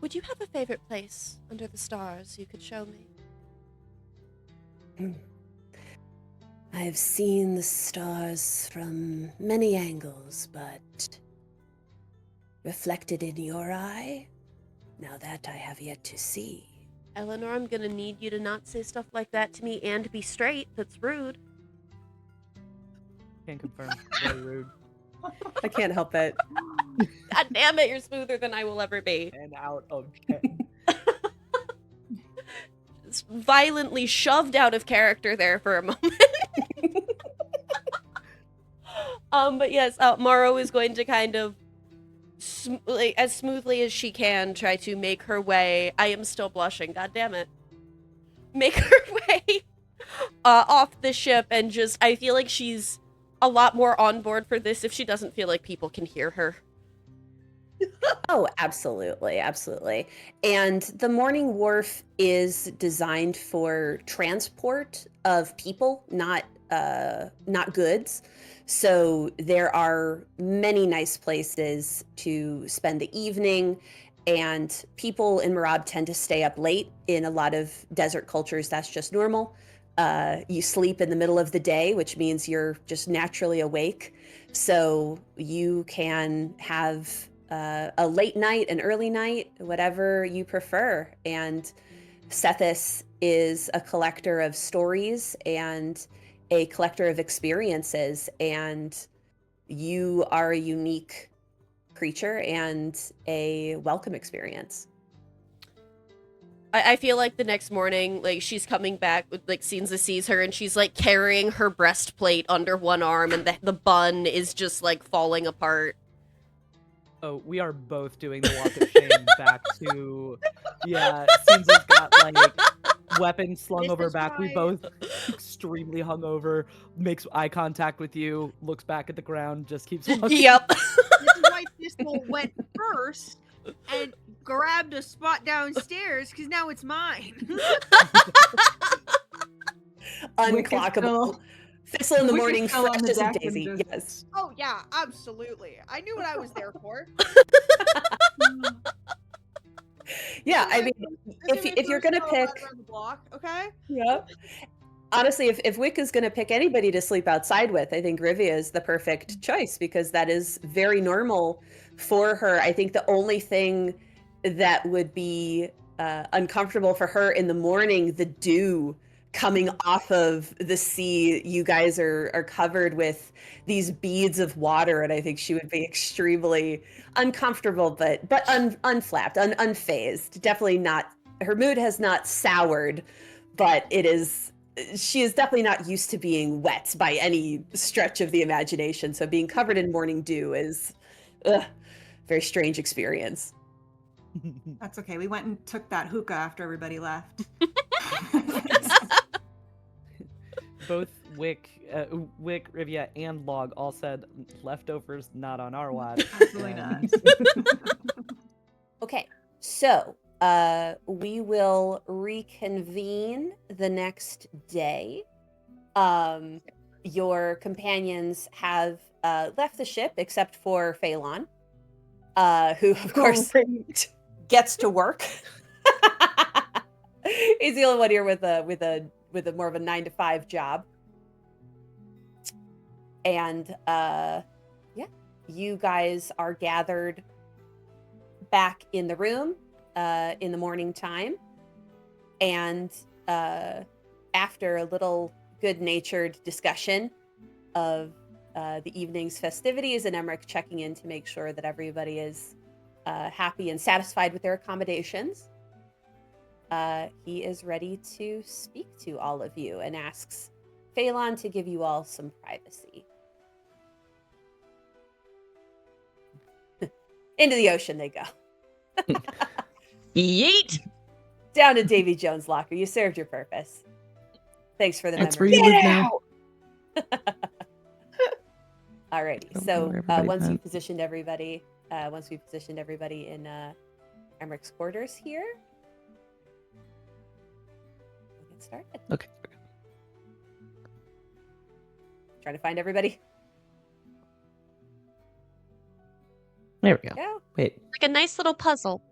Would you have a favorite place under the stars you could show me? I have seen the stars from many angles, but reflected in your eye? Now that I have yet to see. Eleanor, I'm gonna need you to not say stuff like that to me and be straight. That's rude. Can't confirm. Very rude. I can't help it. God damn it, you're smoother than I will ever be. 10 out of 10. Just violently shoved out of character there for a moment. But yes, Morrow is going to kind of, as smoothly as she can, try to make her way. I am still blushing, god damn it. Make her way off the ship, and just, I feel like she's a lot more on board for this if she doesn't feel like people can hear her. Oh, absolutely, absolutely. And the Morning Wharf is designed for transport of people, not goods. So there are many nice places to spend the evening, and people in Marab tend to stay up late. In a lot of desert cultures, that's just normal. You sleep in the middle of the day, which means you're just naturally awake. So you can have a late night, an early night, whatever you prefer. And Sethis is a collector of stories and a collector of experiences, and you are a unique creature and a welcome experience. I feel like the next morning, like, she's coming back with, like, Sinza sees her, and she's, like, carrying her breastplate under one arm, and the bun is just, like, falling apart. Oh, we are both doing the walk of shame back to, yeah, Sinza's got, like, weapons slung This over her is back. We why- both extremely hungover, makes eye contact with you, looks back at the ground, just keeps walking. Yep. This is why Thistle went first and grabbed a spot downstairs, because now it's mine. Unclockable. Thistle in the Wicked morning, fell on fresh the as a deck and daisy. just- Yes. Oh yeah, absolutely. I knew what I was there for. Yeah, I mean, This is if my you're first gonna go around pick, the block, okay? yeah. honestly, if Wick is going to pick anybody to sleep outside with, I think Rivia is the perfect choice because that is very normal for her. I think the only thing that would be uncomfortable for her in the morning, the dew coming off of the sea. You guys are covered with these beads of water, and I think she would be extremely uncomfortable, but unflapped, unfazed. Definitely not. Her mood has not soured, but it is. She is definitely not used to being wet by any stretch of the imagination. So being covered in morning dew is a very strange experience. That's okay. We went and took that hookah after everybody left. Both Wick, Rivia, and Log all said leftovers not on our watch. Absolutely not. Okay, so we will reconvene the next day. Your companions have left the ship except for Phelan, who of course gets to work. He's the only one here with a more of a 9-to-5 job. And yeah, you guys are gathered back in the room in the morning time, and after a little good-natured discussion of the evening's festivities and Emmerich checking in to make sure that everybody is happy and satisfied with their accommodations, he is ready to speak to all of you and asks Phelan to give you all some privacy. Into the ocean they go. Yeet! Down to Davy Jones' locker. You served your purpose. Thanks for the That's where memory. you live now. Alrighty. Don't so know where everybody once went. we've positioned everybody in Emmerich's quarters here, we'll get started. Okay. Trying to find everybody. There we go. Go. Wait. Like a nice little puzzle.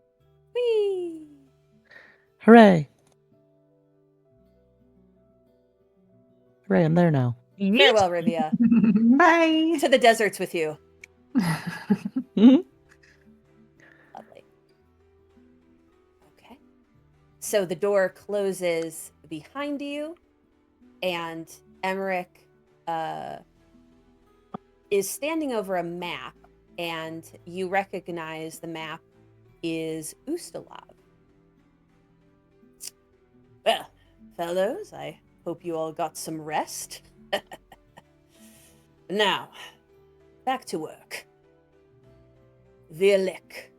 Whee! Hooray. Hooray, I'm there now. Farewell, Rivia. Bye. To the deserts with you. Mhm. Lovely. Okay. So the door closes behind you, and Emmerich is standing over a map, and you recognize the map is Ustalav. Well, fellows, I hope you all got some rest. Now, back to work. Virlik.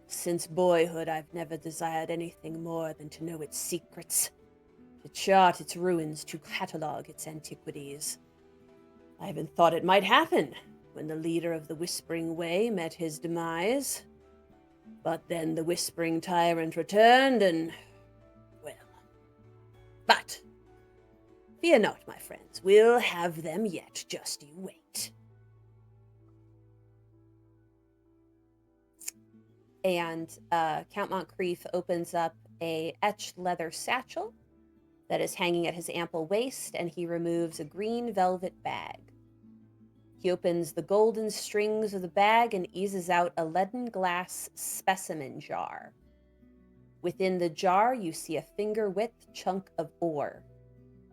Since boyhood, I've never desired anything more than to know its secrets, to chart its ruins, to catalogue its antiquities. I even thought it might happen when the leader of the Whispering Way met his demise. But then the Whispering Tyrant returned and, well. But fear not, my friends. We'll have them yet. Just you wait. And Count Montcreif opens up a etched leather satchel that is hanging at his ample waist, and he removes a green velvet bag. He opens the golden strings of the bag and eases out a leaden glass specimen jar. Within the jar, you see a finger-width chunk of ore.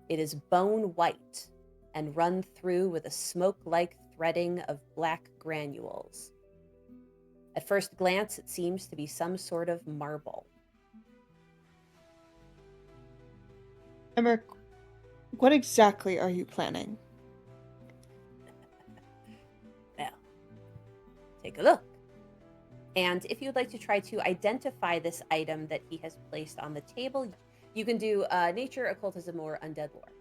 It is bone white and run through with a smoke-like threading of black granules. At first glance, it seems to be some sort of marble. Emmerich, what exactly are you planning? Well, take a look. And if you'd like to try to identify this item that he has placed on the table, you can do nature, occultism, or undead lore.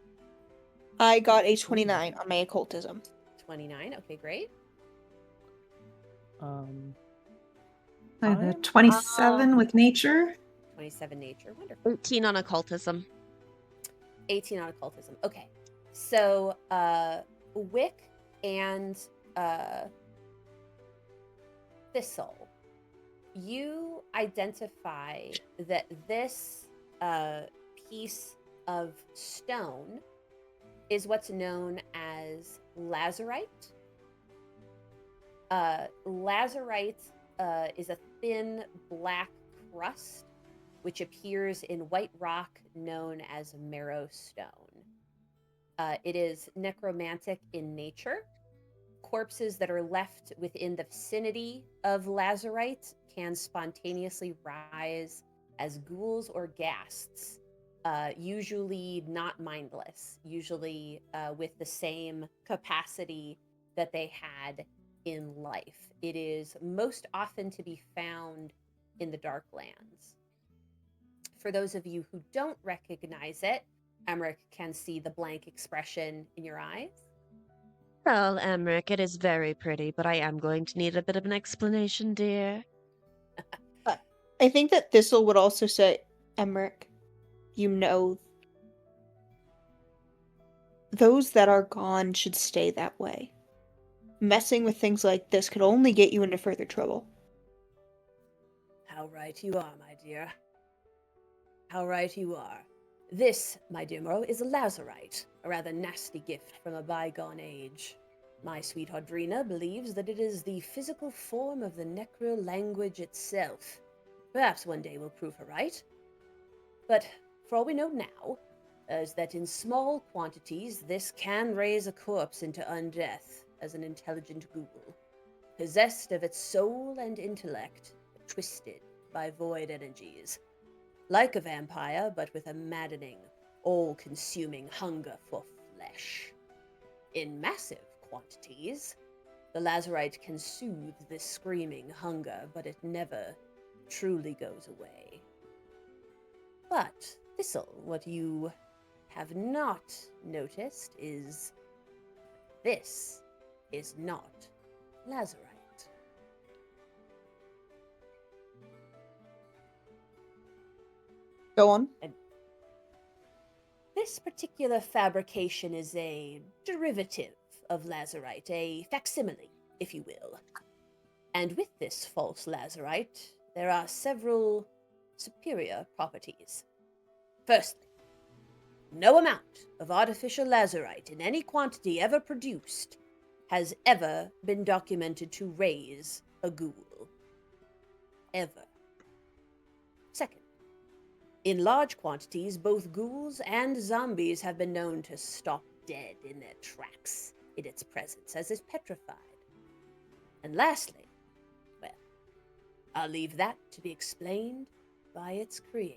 I got a 29 on my occultism. 29. Okay, great. I have a I'm- 27 with nature. 27 nature. Wonderful. 18 on occultism. 18 on occultism. Okay. So, Wick and Thistle, you identify that this piece of stone is what's known as lazurite. Lazurite is a thin black crust which appears in white rock known as marrow stone. It is necromantic in nature. Corpses that are left within the vicinity of lazurite can spontaneously rise as ghouls or ghasts, usually not mindless, usually with the same capacity that they had in life. It is most often to be found in the Darklands. For those of you who don't recognize it, Emmerich can see the blank expression in your eyes. Well, Emmerich, it is very pretty, but I am going to need a bit of an explanation, dear. I think that Thistle would also say, Emmerich, you know, those that are gone should stay that way. Messing with things like this could only get you into further trouble. How right you are, my dear. How right you are. This, my dear Moreau, is a lazurite, a rather nasty gift from a bygone age. My sweetheart Drina believes that it is the physical form of the necro language itself. Perhaps one day we'll prove her right. But for all we know now, is that in small quantities this can raise a corpse into undeath as an intelligent ghoul, possessed of its soul and intellect, but twisted by void energies. Like a vampire, but with a maddening, all-consuming hunger for flesh. In massive quantities, the lazurite can soothe this screaming hunger, but it never truly goes away. But, Thistle, what you have not noticed is this is not lazurite. Go on. This particular fabrication is a derivative of lazurite, a facsimile, if you will. And with this false lazurite, there are several superior properties. Firstly, no amount of artificial lazurite in any quantity ever produced has ever been documented to raise a ghoul. Ever. Second, in large quantities, both ghouls and zombies have been known to stop dead in their tracks in its presence, as is petrified. And lastly, well, I'll leave that to be explained by its creator.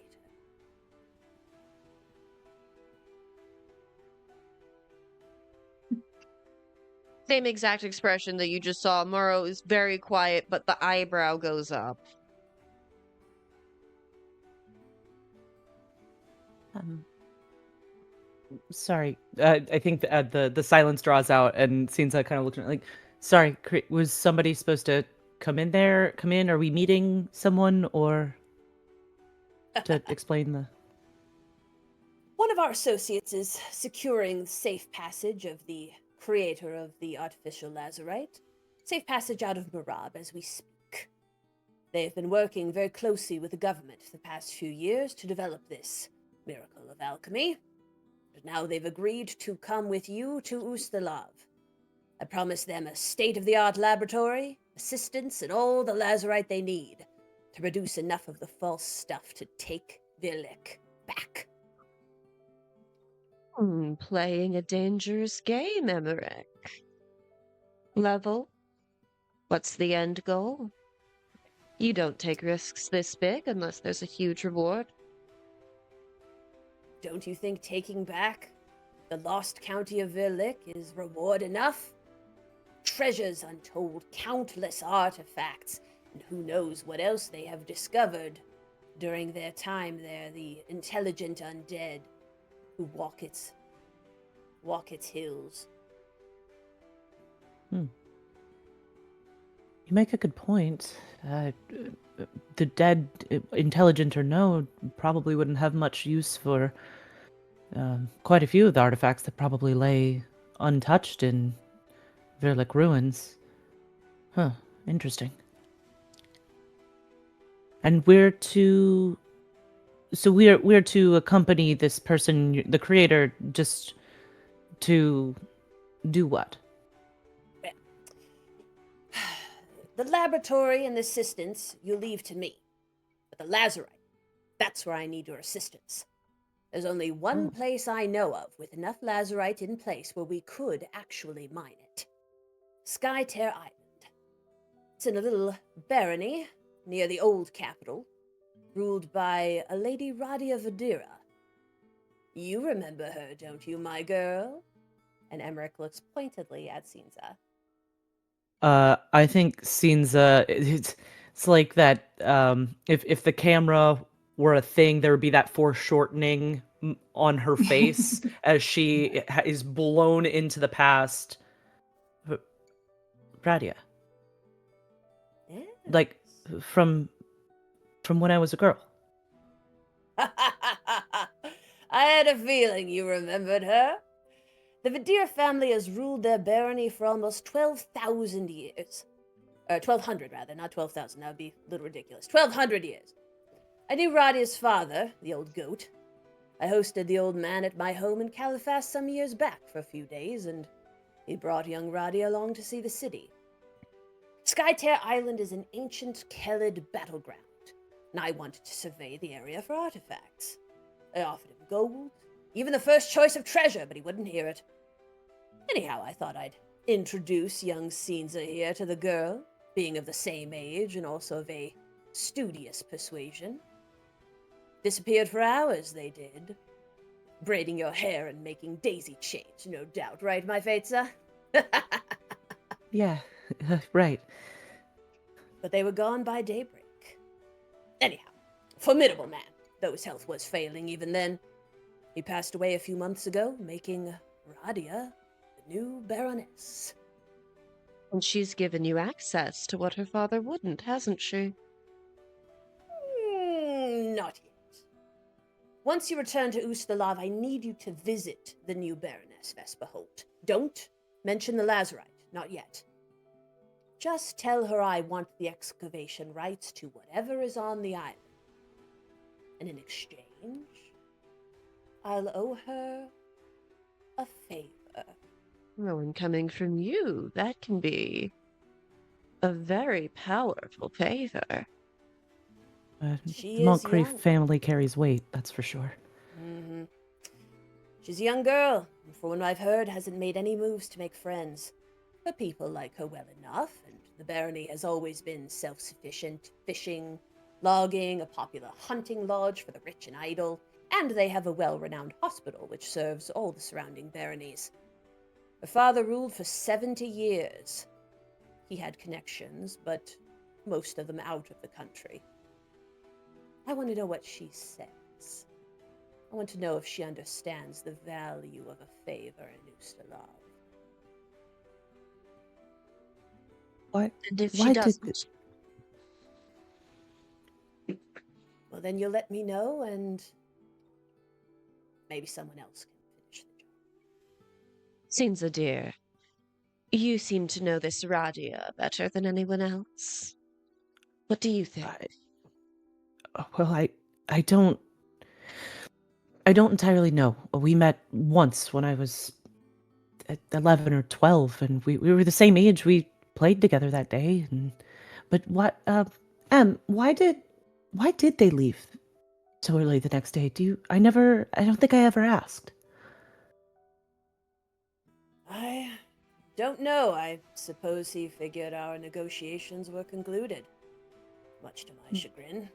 Same exact expression that you just saw. Morrow is very quiet, but the eyebrow goes up. Sorry, I think the silence draws out, and Sinza kind of looking like, sorry, was somebody supposed to come in there? Come in? Are we meeting someone, or to explain the? One of our associates is securing the safe passage of the creator of the artificial lazurite. Safe passage out of Marab as we speak. They have been working very closely with the government the past few years to develop this miracle of alchemy. But now they've agreed to come with you to Ustalav. I promised them a state-of-the-art laboratory, assistance, and all the lazurite they need to produce enough of the false stuff to take Virlik back. Playing a dangerous game, Emmerich. Level? What's the end goal? You don't take risks this big unless there's a huge reward. Don't you think taking back the lost county of Virlik is reward enough? Treasures untold, countless artifacts, and who knows what else they have discovered during their time there, the intelligent undead who walk its hills. You make a good point. The dead, intelligent or no, probably wouldn't have much use for quite a few of the artifacts that probably lay untouched in Virlik ruins. Huh, interesting. And we're to So we're to accompany this person, the creator, just to do what? The laboratory and the assistants you leave to me. But the lazarite, that's where I need your assistance. There's only one place I know of with enough lazarite in place where we could actually mine it. Skytear Island. It's in a little barony near the old capital, ruled by a Lady Radia Vadira. You remember her, don't you, my girl? And Emmerich looks pointedly at Cinza. I think Cinza, it's like that. If the camera were a thing, there would be that foreshortening on her face as she is blown into the past. Radia, Yes. like from when I was a girl. I had a feeling you remembered her. The Vadir family has ruled their barony for almost 12,000 years. 1,200, rather, not 12,000. That would be a little ridiculous. 1,200 years. I knew Radia's father, the old goat. I hosted the old man at my home in Califas some years back for a few days, and he brought young Radia along to see the city. Skytear Island is an ancient Kelid battleground, and I wanted to survey the area for artifacts. I offered him gold, even the first choice of treasure, but he wouldn't hear it. Anyhow, I thought I'd introduce young Cinza here to the girl, being of the same age and also of a studious persuasion. Disappeared for hours, they did. Braiding your hair and making daisy chains, no doubt, right, my Faitza? Yeah, right. But they were gone by daybreak. Anyhow, formidable man, though his health was failing even then. He passed away a few months ago, making Radia the new Baroness. And she's given you access to what her father wouldn't, hasn't she? Not yet. Once you return to Ustalav, I need you to visit the new Baroness, Vespa Holt. Don't mention the Lazarite, not yet. Just tell her I want the excavation rights to whatever is on the island. And in exchange, I'll owe her a favor. Well, and coming from you, that can be a very powerful favor. She The is Montcreif young. family carries weight, that's for sure. Mm-hmm. She's a young girl, and for what I've heard, hasn't made any moves to make friends. But people like her well enough, and the barony has always been self-sufficient, fishing, logging, a popular hunting lodge for the rich and idle, and they have a well-renowned hospital which serves all the surrounding baronies. Her father ruled for 70 years. He had connections, but most of them out of the country. I want to know what she says. I want to know if she understands the value of a favor in Ustalav. What? And if Why she did doesn't, Well, then you'll let me know, and maybe someone else can finish the job. Cinza dear, you seem to know this Radia better than anyone else. What do you think? Well, I don't entirely know. We met once when I was 11 or 12, and we were the same age. We played together that day. But what? Why did they leave so early the next day? I don't think I ever asked. I don't know. I suppose he figured our negotiations were concluded, much to my chagrin.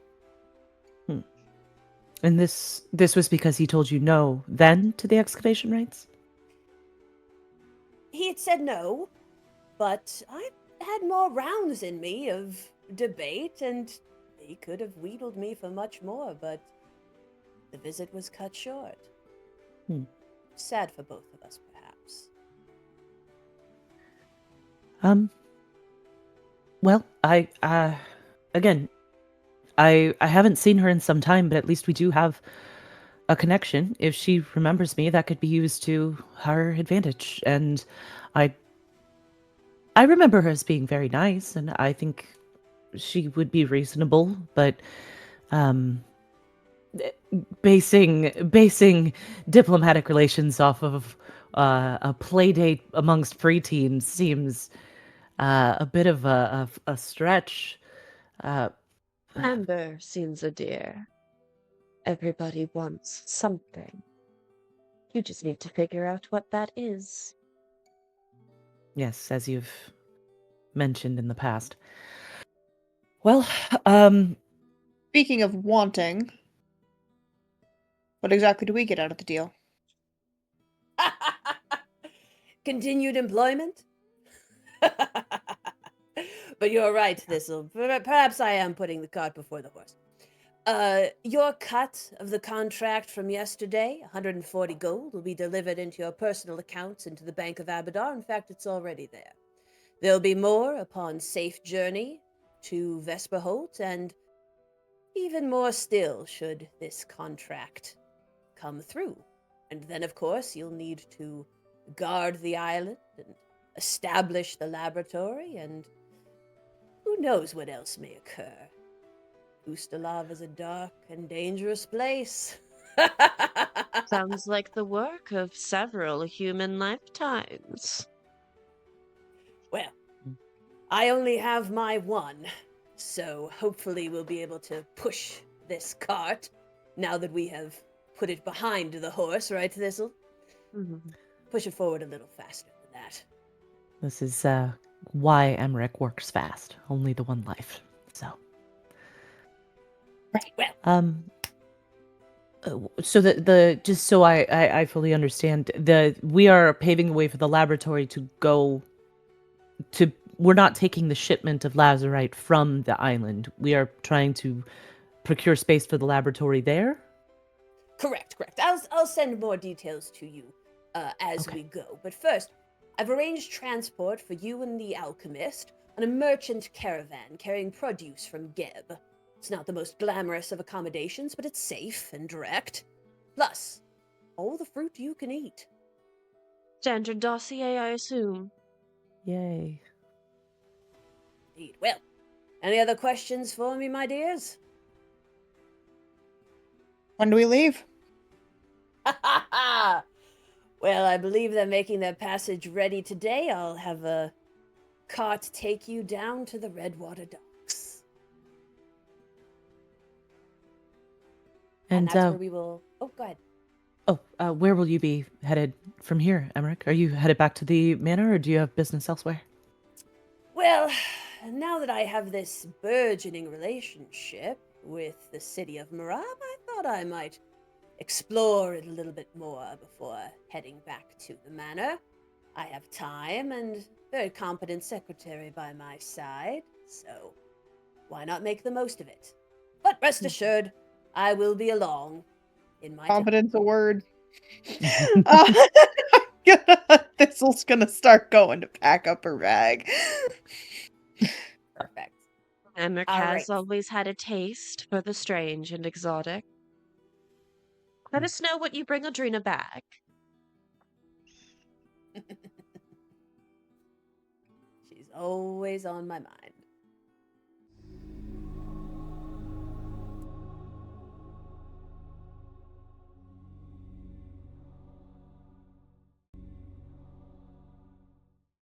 And this was because he told you no then to the excavation rights? He had said no, but I had more rounds in me of debate, and he could have wheedled me for much more, but the visit was cut short. Sad for both of us, perhaps. Well, again, I haven't seen her in some time, but at least we do have a connection. If she remembers me, that could be used to her advantage. And I remember her as being very nice, and I think she would be reasonable, but basing diplomatic relations off of a play date amongst preteens seems a bit of a stretch. Uh, Amber seems a dear. Everybody wants something. You just need to figure out what that is. yes, as you've mentioned in the past. Well, um, Speaking of wanting, what exactly do we get out of the deal? Continued employment? But you're right, Thistle. Perhaps I am putting the cart before the horse. Your cut of the contract from yesterday, 140 gold, will be delivered into your personal accounts into the Bank of Abadar. In fact, it's already there. There'll be more upon safe journey to Vesperholt, and even more still should this contract come through. And then, of course, you'll need to guard the island and establish the laboratory, and who knows what else may occur. Ustalav is a dark and dangerous place. Sounds like the work of several human lifetimes. Well, I only have my one, so hopefully we'll be able to push this cart now that we have put it behind the horse, right, Thistle? Mhm. Push it forward a little faster than that. this is why Emmerich works fast. Only the one life. So, Right, well, so the just so I fully understand, we are paving the way for the laboratory to go to. We're not taking the shipment of lazurite from the island. We are trying to procure space for the laboratory there. correct. I'll send more details to you as Okay. we go. But first, I've arranged transport for you and the alchemist on a merchant caravan carrying produce from Geb. It's not the most glamorous of accommodations, but it's safe and direct. Plus, all the fruit you can eat. Standard dossier, I assume. Yay. Indeed. Well, any other questions for me, my dears? When do we leave? Well, I believe they're making their passage ready today. I'll have a cart take you down to the Redwater docks. And And that's where we will... Oh, go ahead. where will you be headed from here, Emmerich? Are you headed back to the manor, or do you have business elsewhere? Well, now that I have this burgeoning relationship with the city of Marab, I thought I might explore it a little bit more before heading back to the manor. I have time and a very competent secretary by my side, so why not make the most of it? But rest assured, I will be along in my time. Confidence a word. Thistle's gonna start going to pack up her bag. Perfect. Emmerich All has right. always had a taste for the strange and exotic. Let us know what you bring Audrina back. She's always on my mind.